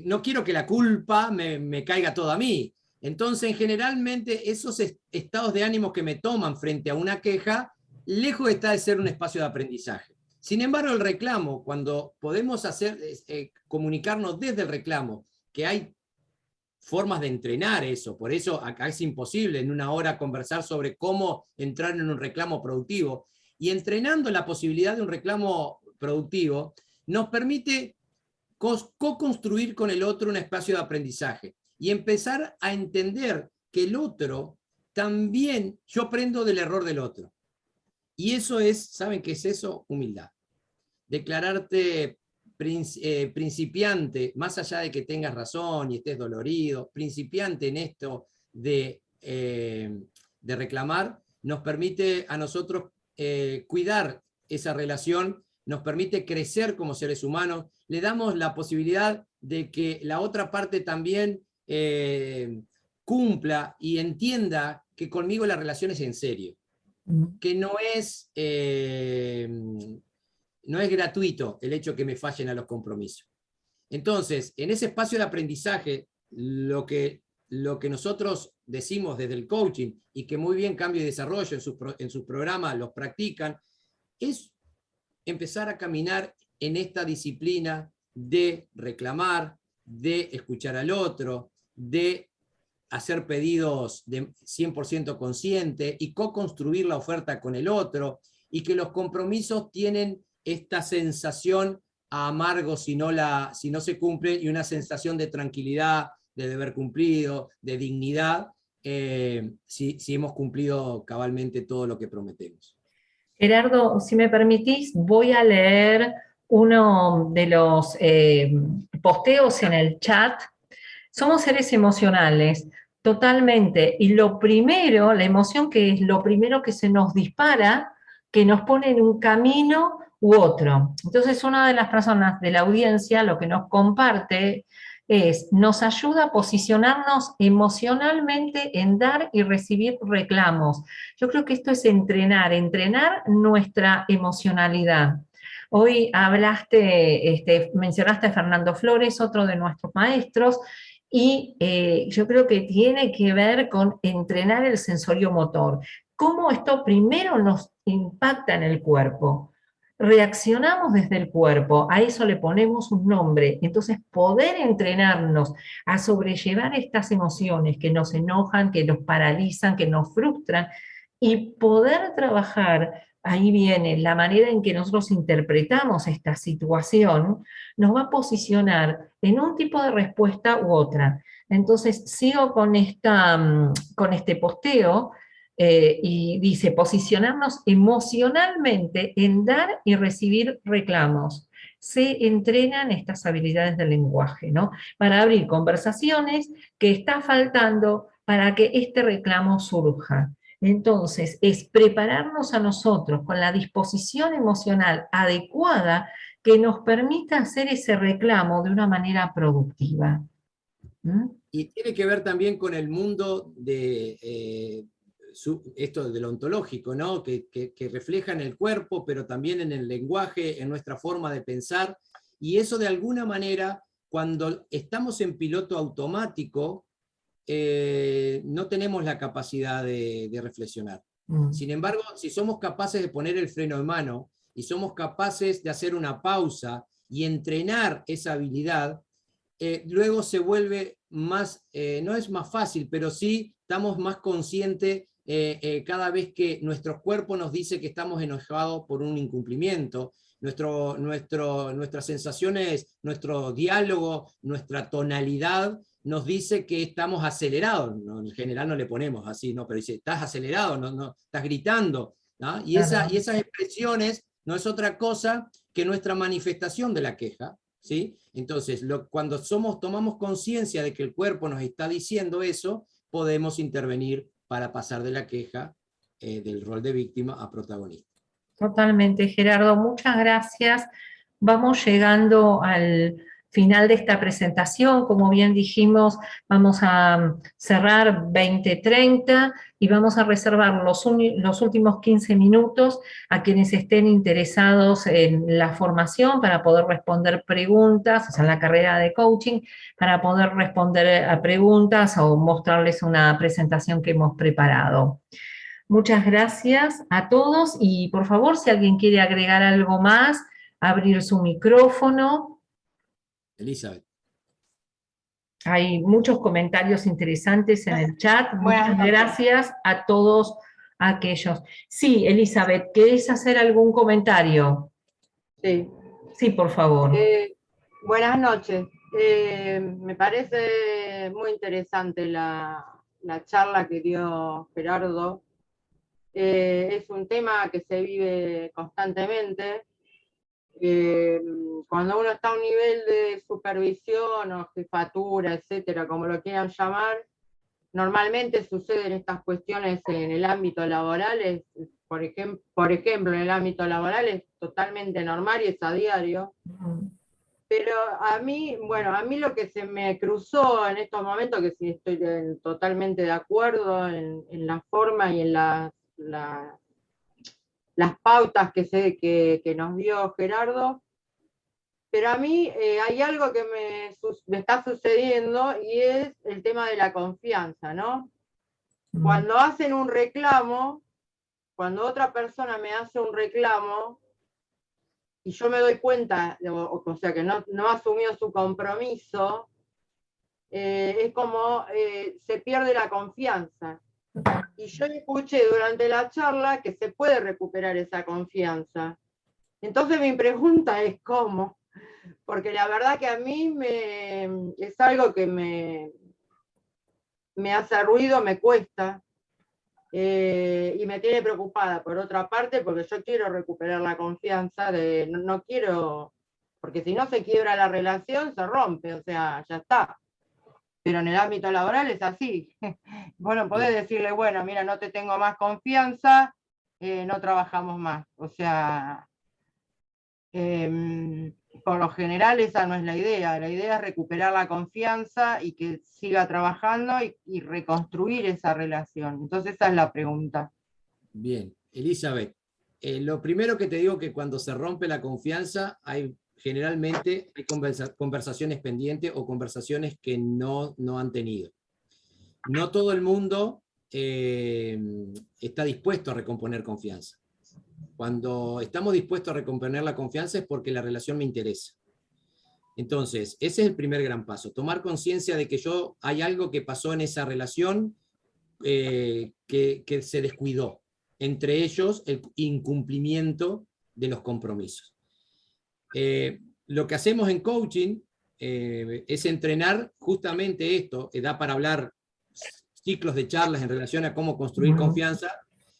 no quiero que la culpa me caiga toda a mí. Entonces, generalmente, esos estados de ánimo que me toman frente a una queja, lejos está de ser un espacio de aprendizaje. Sin embargo, el reclamo, cuando podemos comunicarnos desde el reclamo, que hay formas de entrenar eso, por eso acá es imposible en una hora conversar sobre cómo entrar en un reclamo productivo, y entrenando la posibilidad de un reclamo productivo, nos permite co-construir con el otro un espacio de aprendizaje y empezar a entender que el otro también, yo aprendo del error del otro. Y eso es, ¿saben qué es eso? Humildad. Declararte principiante, más allá de que tengas razón y estés dolorido, principiante en esto de reclamar, nos permite a nosotros cuidar esa relación, nos permite crecer como seres humanos, le damos la posibilidad de que la otra parte también cumpla y entienda que conmigo la relación es en serio, que no es gratuito el hecho que me fallen a los compromisos. Entonces, en ese espacio de aprendizaje, lo que nosotros decimos desde el coaching, y que muy bien Cambio y Desarrollo en sus programas los practican, es empezar a caminar en esta disciplina de reclamar, de escuchar al otro, de hacer pedidos de 100% consciente y co-construir la oferta con el otro, y que los compromisos tienen esta sensación a amargo si no se cumple, y una sensación de tranquilidad, de deber cumplido, de dignidad, si hemos cumplido cabalmente todo lo que prometemos. Gerardo, si me permitís, voy a leer uno de los posteos en el chat. Somos seres emocionales, totalmente, y lo primero, la emoción que es lo primero que se nos dispara, que nos pone en un camino u otro. Entonces, una de las personas de la audiencia lo que nos comparte nos ayuda a posicionarnos emocionalmente en dar y recibir reclamos. Yo creo que esto es entrenar nuestra emocionalidad. Hoy mencionaste a Fernando Flores, otro de nuestros maestros, y yo creo que tiene que ver con entrenar el sensorio motor. Cómo esto primero nos impacta en el cuerpo. Reaccionamos desde el cuerpo, a eso le ponemos un nombre. Entonces, poder entrenarnos a sobrellevar estas emociones que nos enojan, que nos paralizan, que nos frustran, y poder trabajar, ahí viene la manera en que nosotros interpretamos esta situación, nos va a posicionar en un tipo de respuesta u otra. Entonces, sigo con este posteo, y dice, posicionarnos emocionalmente en dar y recibir reclamos. Se entrenan estas habilidades del lenguaje, ¿no? Para abrir conversaciones que está faltando para que este reclamo surja. Entonces, es prepararnos a nosotros con la disposición emocional adecuada que nos permita hacer ese reclamo de una manera productiva. ¿Mm? Y tiene que ver también con el mundo de esto del ontológico, ¿no? que refleja en el cuerpo, pero también en el lenguaje, en nuestra forma de pensar, y eso de alguna manera, cuando estamos en piloto automático, no tenemos la capacidad de reflexionar. Sin embargo, si somos capaces de poner el freno de mano, y somos capaces de hacer una pausa y entrenar esa habilidad, luego se vuelve más, no es más fácil, pero sí estamos más conscientes cada vez que nuestro cuerpo nos dice que estamos enojados por un incumplimiento, nuestras sensaciones, nuestro diálogo, nuestra tonalidad nos dice que estamos acelerados. ¿No? En general no le ponemos así, ¿no? Pero dice, estás acelerado, no, estás gritando, ¿no? Y esas expresiones no es otra cosa que nuestra manifestación de la queja, ¿sí? Entonces, cuando tomamos conciencia de que el cuerpo nos está diciendo eso, podemos intervenir para pasar de la queja, del rol de víctima a protagonista. Totalmente, Gerardo, muchas gracias. Vamos llegando al final de esta presentación. Como bien dijimos, vamos a cerrar 20:30 y vamos a reservar los últimos 15 minutos a quienes estén interesados en la formación para poder responder preguntas, o sea, en la carrera de coaching, para poder responder a preguntas o mostrarles una presentación que hemos preparado. Muchas gracias a todos y por favor, si alguien quiere agregar algo más, abrir su micrófono. Elizabeth. Hay muchos comentarios interesantes en el chat. Muchas gracias a todos aquellos. Sí, Elizabeth, ¿querés hacer algún comentario? Sí. Sí, por favor. Buenas noches. Me parece muy interesante la charla que dio Gerardo. Es un tema que se vive constantemente. Cuando uno está a un nivel de supervisión o jefatura, etcétera, como lo quieran llamar, normalmente suceden estas cuestiones en el ámbito laboral. Por ejemplo, en el ámbito laboral es totalmente normal y es a diario. Pero a mí lo que se me cruzó en estos momentos, que sí estoy totalmente de acuerdo en la forma y en las pautas que nos dio Gerardo, pero a mí hay algo que me está sucediendo y es el tema de la confianza, ¿no? Cuando hacen un reclamo, cuando otra persona me hace un reclamo y yo me doy cuenta, o sea, que no asumió su compromiso, es como se pierde la confianza. Y yo escuché durante la charla que se puede recuperar esa confianza. Entonces mi pregunta es ¿cómo? Porque la verdad que a mí es algo que me hace ruido, me cuesta, y me tiene preocupada por otra parte, porque yo quiero recuperar la confianza, no quiero, porque si no se quiebra la relación, se rompe, o sea, ya está. Pero en el ámbito laboral es así. Bueno, podés decirle, bueno, mira, no te tengo más confianza, no trabajamos más. O sea, por lo general esa no es la idea es recuperar la confianza y que siga trabajando y reconstruir esa relación. Entonces esa es la pregunta. Bien, Elizabeth, lo primero que te digo que cuando se rompe la confianza generalmente hay conversaciones pendientes o conversaciones que no han tenido. No todo el mundo está dispuesto a recomponer confianza. Cuando estamos dispuestos a recomponer la confianza es porque la relación me interesa. Entonces, ese es el primer gran paso, tomar conciencia de que hay algo que pasó en esa relación que se descuidó. Entre ellos, el incumplimiento de los compromisos. Lo que hacemos en coaching es entrenar justamente esto, que da para hablar ciclos de charlas en relación a cómo construir confianza,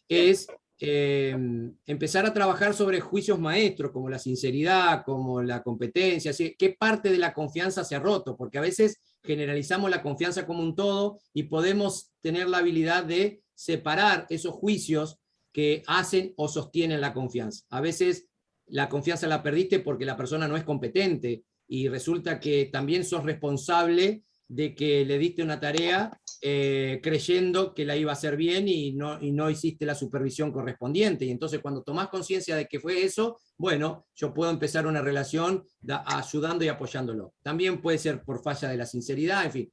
es empezar a trabajar sobre juicios maestros, como la sinceridad, como la competencia, ¿sí? ¿Qué parte de la confianza se ha roto? Porque a veces generalizamos la confianza como un todo y podemos tener la habilidad de separar esos juicios que hacen o sostienen la confianza. A veces la confianza la perdiste porque la persona no es competente y resulta que también sos responsable de que le diste una tarea creyendo que la iba a hacer bien y no hiciste la supervisión correspondiente. Y entonces cuando tomás conciencia de que fue eso, bueno, yo puedo empezar una relación ayudando y apoyándolo. También puede ser por falla de la sinceridad, en fin.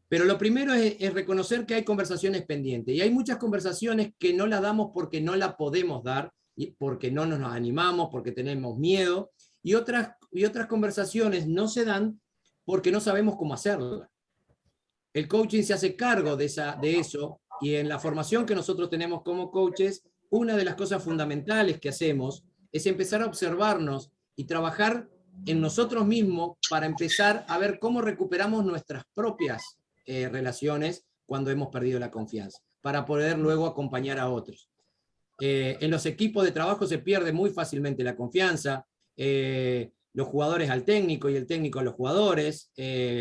Pero lo primero es reconocer que hay conversaciones pendientes. Y hay muchas conversaciones que no las damos porque no la podemos dar, porque no nos animamos, porque tenemos miedo. Y otras conversaciones no se dan porque no sabemos cómo hacerlas. El coaching se hace cargo de eso, y en la formación que nosotros tenemos como coaches, una de las cosas fundamentales que hacemos es empezar a observarnos y trabajar en nosotros mismos para empezar a ver cómo recuperamos nuestras propias relaciones cuando hemos perdido la confianza, para poder luego acompañar a otros. En los equipos de trabajo se pierde muy fácilmente la confianza, los jugadores al técnico y el técnico a los jugadores,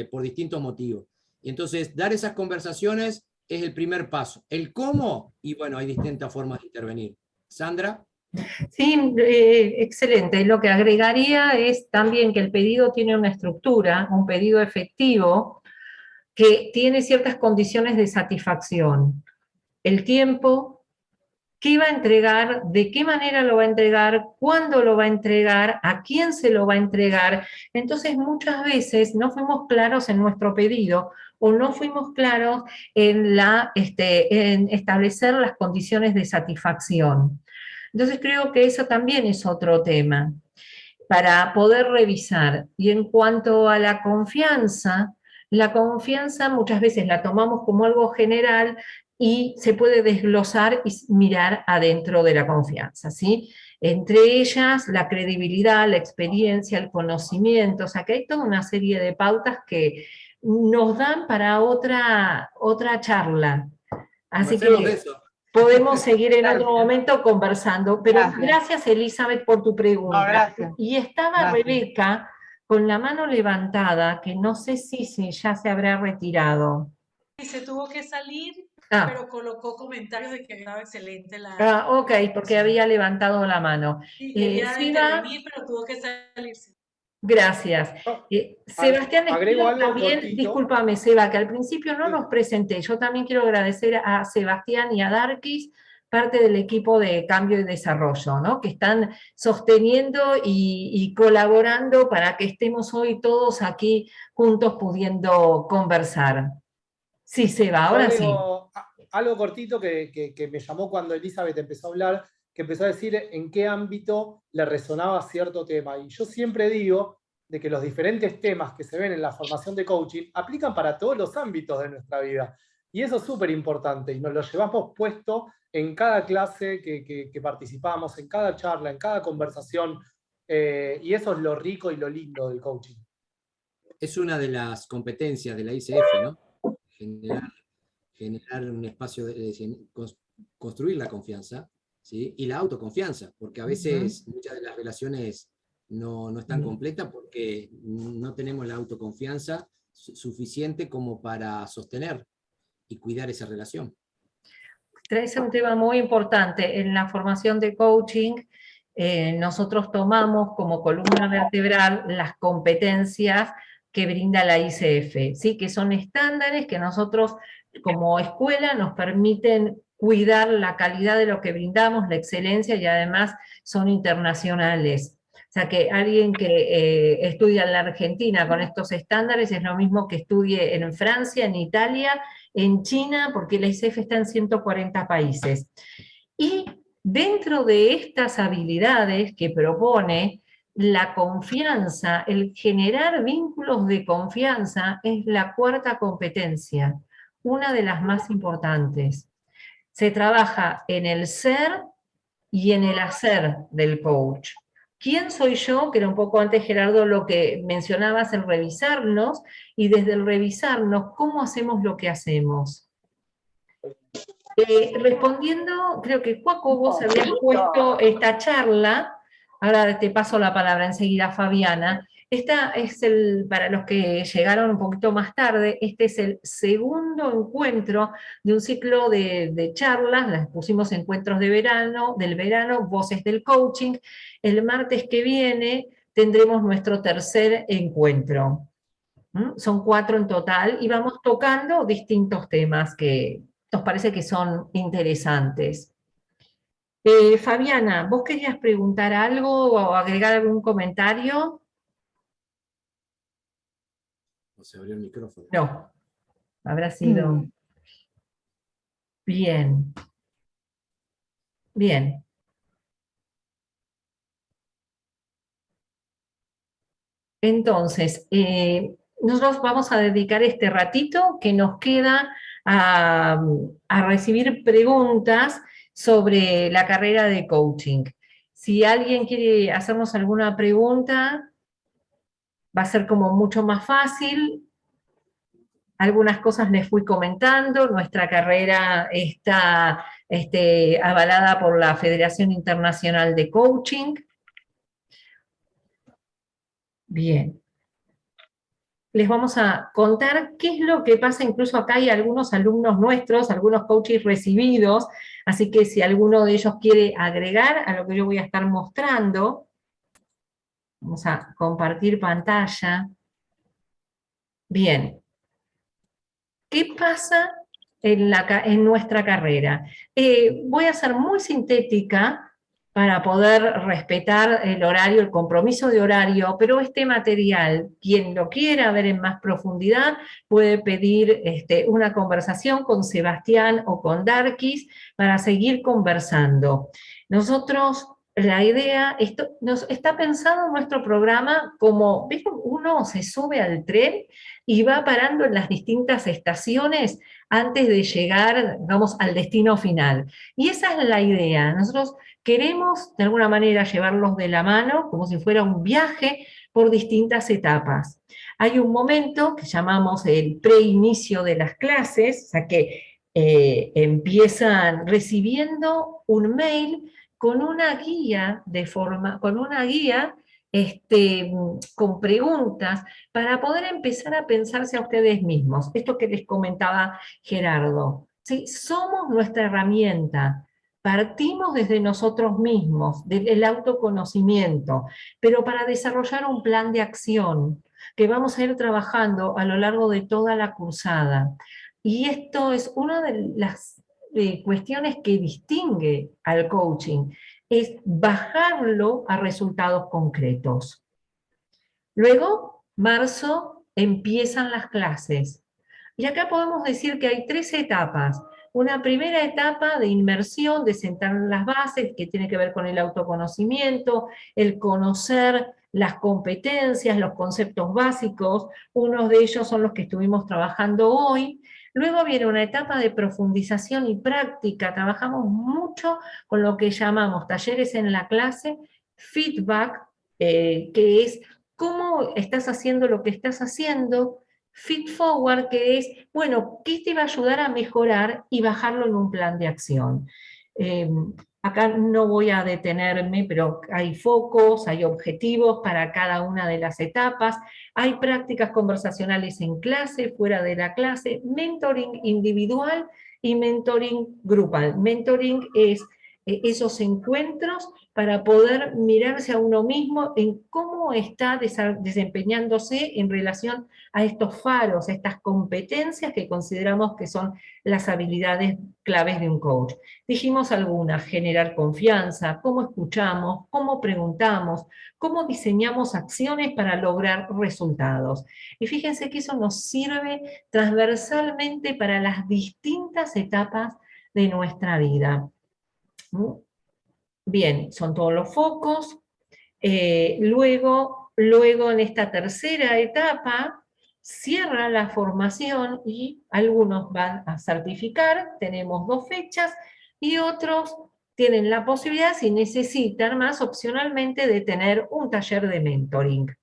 por distintos motivos. Y entonces dar esas conversaciones es el primer paso. El cómo, y bueno, hay distintas formas de intervenir. Sandra. Sí, excelente. Lo que agregaría es también que el pedido tiene una estructura, un pedido efectivo, que tiene ciertas condiciones de satisfacción. El tiempo, qué va a entregar, de qué manera lo va a entregar, cuándo lo va a entregar, a quién se lo va a entregar. Entonces muchas veces no fuimos claros en nuestro pedido o no fuimos claros en establecer las condiciones de satisfacción. Entonces creo que eso también es otro tema para poder revisar. Y en cuanto a la confianza muchas veces la tomamos como algo general y se puede desglosar y mirar adentro de la confianza, ¿sí? Entre ellas, la credibilidad, la experiencia, el conocimiento, o sea, que hay toda una serie de pautas que nos dan para otra charla. Así que podemos seguir en otro momento conversando, pero gracias Elizabeth por tu pregunta. No, gracias. Y estaba Rebeca con la mano levantada, que no sé si ya se habrá retirado. Se tuvo que salir, pero colocó comentarios de que estaba excelente la... Ok, porque había levantado la mano. Sí, quería intervenir, pero tuvo que salirse. Gracias. Sebastián, agrego algo también, cortito. discúlpame Seba, que al principio no nos presenté. Yo también quiero agradecer a Sebastián y a Darkis, parte del equipo de Cambio y Desarrollo, ¿no? Que están sosteniendo y colaborando para que estemos hoy todos aquí juntos pudiendo conversar. Sí, Seba, ahora sí. Algo cortito que me llamó cuando Elizabeth empezó a hablar, que empezó a decir en qué ámbito le resonaba cierto tema. Y yo siempre digo de que los diferentes temas que se ven en la formación de coaching aplican para todos los ámbitos de nuestra vida. Y eso es súper importante, y nos lo llevamos puesto en cada clase que participamos, en cada charla, en cada conversación, y eso es lo rico y lo lindo del coaching. Es una de las competencias de la ICF, ¿no? Generar un espacio, construir la confianza, ¿sí? Y la autoconfianza, porque a veces muchas de las relaciones no están completas porque no tenemos la autoconfianza suficiente como para sostener y cuidar esa relación. Traes un tema muy importante. En la formación de coaching, nosotros tomamos como columna vertebral las competencias que brinda la ICF, ¿sí? Que son estándares que nosotros como escuela nos permiten cuidar la calidad de lo que brindamos, la excelencia, y además son internacionales. O sea, que alguien que estudia en la Argentina con estos estándares es lo mismo que estudie en Francia, en Italia, en China, porque la ICF está en 140 países. Y dentro de estas habilidades que propone, la confianza, el generar vínculos de confianza, es la cuarta competencia, una de las más importantes. Se trabaja en el ser y en el hacer del coach. ¿Quién soy yo? Que era un poco antes, Gerardo, lo que mencionabas, el revisarnos, y desde el revisarnos, ¿cómo hacemos lo que hacemos? Respondiendo, creo que Joaco, vos habías puesto esta charla, ahora te paso la palabra enseguida, Fabiana. Esta es para los que llegaron un poquito más tarde, este es el segundo encuentro de un ciclo de charlas, las pusimos encuentros del verano, voces del coaching. El martes que viene tendremos nuestro tercer encuentro. Son 4 en total, y vamos tocando distintos temas que nos parece que son interesantes. Fabiana, ¿vos querías preguntar algo o agregar algún comentario? No se abrió el micrófono. No, habrá sido... Bien. Bien. Entonces, nosotros vamos a dedicar este ratito que nos queda a recibir preguntas sobre la carrera de coaching. Si alguien quiere hacernos alguna pregunta, va a ser como mucho más fácil. Algunas cosas les fui comentando. Nuestra carrera está avalada por la Federación Internacional de Coaching. Bien. Les vamos a contar qué es lo que pasa. Incluso acá hay algunos alumnos nuestros, algunos coaches recibidos, así que si alguno de ellos quiere agregar a lo que yo voy a estar mostrando, vamos a compartir pantalla. Bien. ¿Qué pasa en nuestra carrera? Voy a ser muy sintética para poder respetar el horario, el compromiso de horario, pero este material, quien lo quiera ver en más profundidad, puede pedir una conversación con Sebastián o con Darkis para seguir conversando. Nosotros, la idea, está pensado en nuestro programa como, ¿ves? Uno se sube al tren y va parando en las distintas estaciones antes de llegar, digamos, al destino final. Y esa es la idea. Nosotros queremos, de alguna manera, llevarlos de la mano, como si fuera un viaje por distintas etapas. Hay un momento que llamamos el preinicio de las clases, o sea que empiezan recibiendo un mail con una guía con preguntas para poder empezar a pensarse a ustedes mismos. Esto que les comentaba Gerardo. ¿Sí? Somos nuestra herramienta. Partimos desde nosotros mismos, del autoconocimiento, pero para desarrollar un plan de acción que vamos a ir trabajando a lo largo de toda la cursada. Y esto es una de las cuestiones que distingue al coaching, es bajarlo a resultados concretos. Luego, marzo, empiezan las clases. Y acá podemos decir que hay 3 etapas. Una primera etapa de inmersión, de sentar las bases, que tiene que ver con el autoconocimiento, el conocer las competencias, los conceptos básicos. Unos de ellos son los que estuvimos trabajando hoy. Luego viene una etapa de profundización y práctica. Trabajamos mucho con lo que llamamos talleres en la clase, feedback, que es cómo estás haciendo lo que estás haciendo, feed forward, que es, bueno, ¿qué te va a ayudar a mejorar y bajarlo en un plan de acción? Acá no voy a detenerme, pero hay focos, hay objetivos para cada una de las etapas, hay prácticas conversacionales en clase, fuera de la clase, mentoring individual y mentoring grupal. Mentoring es esos encuentros para poder mirarse a uno mismo en cómo está desempeñándose en relación a estos faros, estas competencias que consideramos que son las habilidades claves de un coach. Dijimos algunas: generar confianza, cómo escuchamos, cómo preguntamos, cómo diseñamos acciones para lograr resultados. Y fíjense que eso nos sirve transversalmente para las distintas etapas de nuestra vida. Bien, son todos los focos. Luego en esta tercera etapa cierra la formación y algunos van a certificar, tenemos 2 fechas, y otros tienen la posibilidad, si necesitan más, opcionalmente, de tener un taller de mentoring.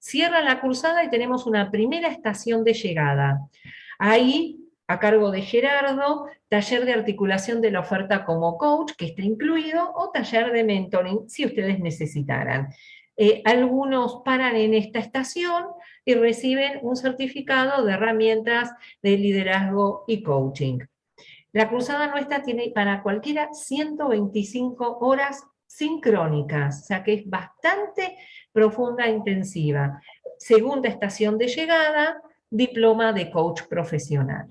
Cierra la cursada y tenemos una primera estación de llegada. Ahí, a cargo de Gerardo, taller de articulación de la oferta como coach, que está incluido, o taller de mentoring, si ustedes necesitaran. Algunos paran en esta estación y reciben un certificado de herramientas de liderazgo y coaching. La cursada nuestra tiene para cualquiera 125 horas sincrónicas, o sea que es bastante profunda e intensiva. Segunda estación de llegada, diploma de coach profesional.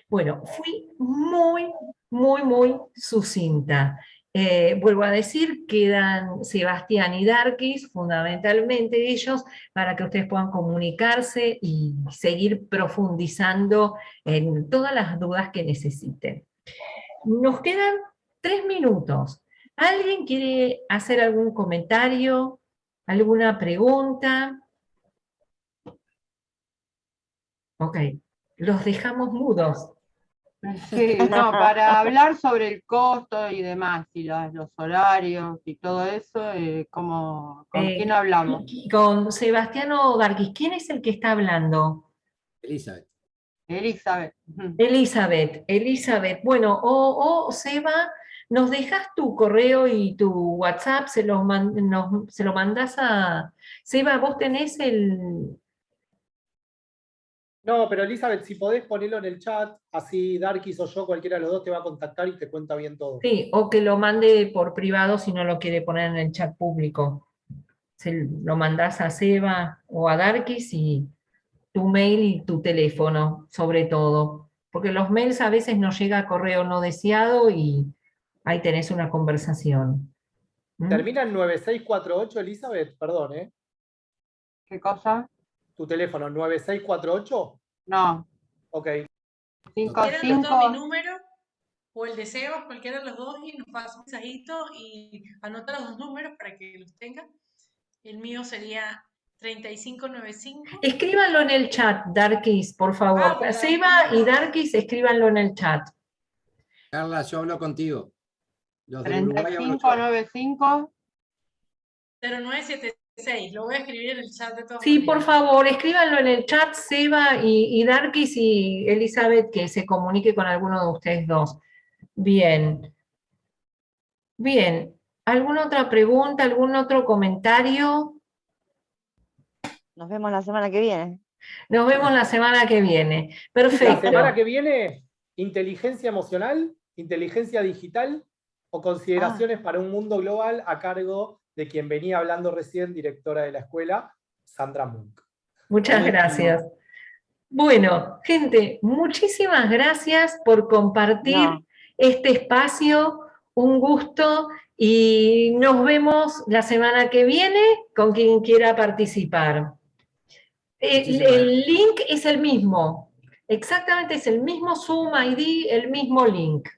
Bueno, fui muy sucinta. Vuelvo a decir, quedan Sebastián y Darkis, fundamentalmente ellos, para que ustedes puedan comunicarse y seguir profundizando en todas las dudas que necesiten. Nos quedan 3 minutos. ¿Alguien quiere hacer algún comentario? ¿Alguna pregunta? Ok, los dejamos mudos. Sí, no, para hablar sobre el costo y demás, y los horarios y todo eso, ¿con quién hablamos? Con Sebastiano Darkis. ¿Quién es el que está hablando? Elizabeth. Elizabeth. Elizabeth. Bueno, o Seba, nos dejas tu correo y tu WhatsApp, se lo mandás a... Seba, vos tenés el... No, pero Elizabeth, si podés ponerlo en el chat, así Darkis o yo, cualquiera de los dos te va a contactar y te cuenta bien todo. Sí, o que lo mande por privado si no lo quiere poner en el chat público. Se lo mandás a Seba o a Darkis y tu mail y tu teléfono, sobre todo. Porque los mails a veces nos llega a correo no deseado y ahí tenés una conversación. ¿Termina en 9648, Elizabeth? Perdón, ¿eh? ¿Qué cosa? ¿Tu teléfono 9648? No. Ok. 55. Mi número o el de Sebas, cualquiera de los dos, y nos pasa un mensajito y anota los 2 números para que los tengan. El mío sería 3595. Escríbanlo en el chat, Darkis, por favor. Bueno, Seba y Darkis, escríbanlo en el chat. Carla, yo hablo contigo. Los de Uruguay hablo yo. 3595 0976. Lo voy a escribir en el chat de todos. Sí, por favor, escríbanlo en el chat, Seba y Darkis, y Elizabeth, que se comunique con alguno de ustedes dos. Bien. Bien. ¿Alguna otra pregunta, algún otro comentario? Nos vemos la semana que viene. Nos vemos la semana que viene. Perfecto. La semana que viene, inteligencia emocional, inteligencia digital o consideraciones para un mundo global a cargo de quien venía hablando recién, directora de la escuela, Sandra Munk. Muchas gracias. Bueno, gente, muchísimas gracias por compartir este espacio. Un gusto y nos vemos la semana que viene con quien quiera participar. El link es el mismo, exactamente es el mismo Zoom ID, el mismo link.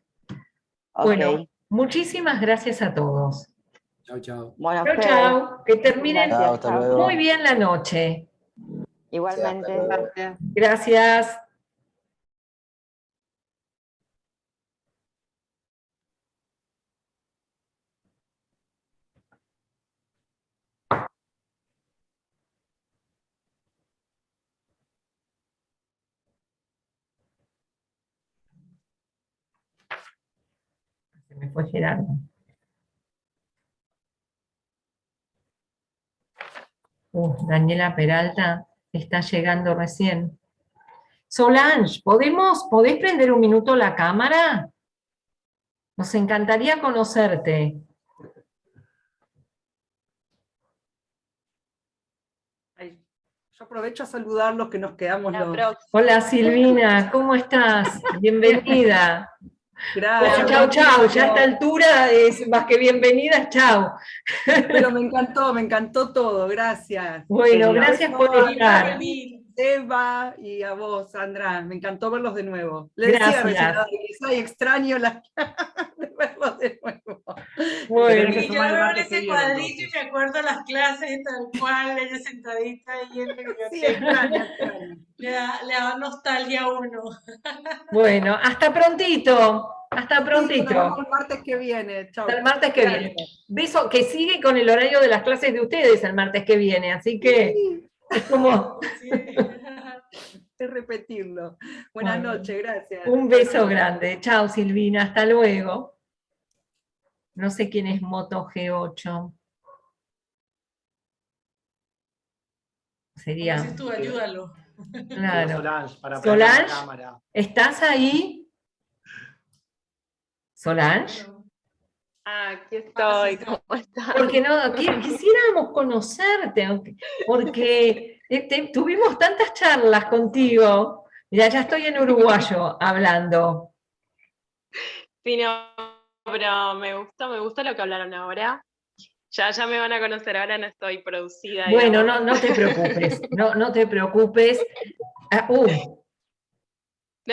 Bueno, muchísimas gracias a todos. Chao, chao. Bueno, chao, que terminen Gracias, muy bien la noche. Igualmente. Gracias. Gracias. me fue Gerardo. Daniela Peralta está llegando recién. Solange, ¿podés prender un minuto la cámara? Nos encantaría conocerte. Ay, yo aprovecho a saludarlos que nos quedamos los... Hola Silvina, ¿cómo estás? Bienvenida. Gracias. Chau, chau, ya a esta altura es más que bienvenida, chau. Pero me encantó todo, gracias. Bueno, gracias por estar. Eva y a vos, Sandra, me encantó verlos de nuevo. Le decía recién a Dari, quizá extraño de verlos de nuevo. Bueno, Y yo veo ese cuadrito y me acuerdo las clases tal cual, ella sentadita ahí en la biblioteca. Sí, extraño. Le da nostalgia a uno. Bueno, hasta prontito. Hasta prontito. Sí, nos vemos el martes que viene. Chau. Hasta el martes que viene. Beso, que sigue con el horario de las clases de ustedes el martes que viene, así que es como... Es repetirlo. Buenas noches, gracias. Un beso grande. Chao, Silvina, hasta luego. No sé quién es Moto G8. Sería... Como si tú, ayúdalo. Claro. Solange, para prender la Solange, cámara. ¿estás ahí? Solange. Aquí estoy, ¿cómo estás? Porque no, quisiéramos conocerte, porque tuvimos tantas charlas contigo. Mira, ya estoy en uruguayo hablando. Sí, no, pero me gustó lo que hablaron ahora. Ya me van a conocer, ahora no estoy producida. Bueno, digamos. no te preocupes, no te preocupes.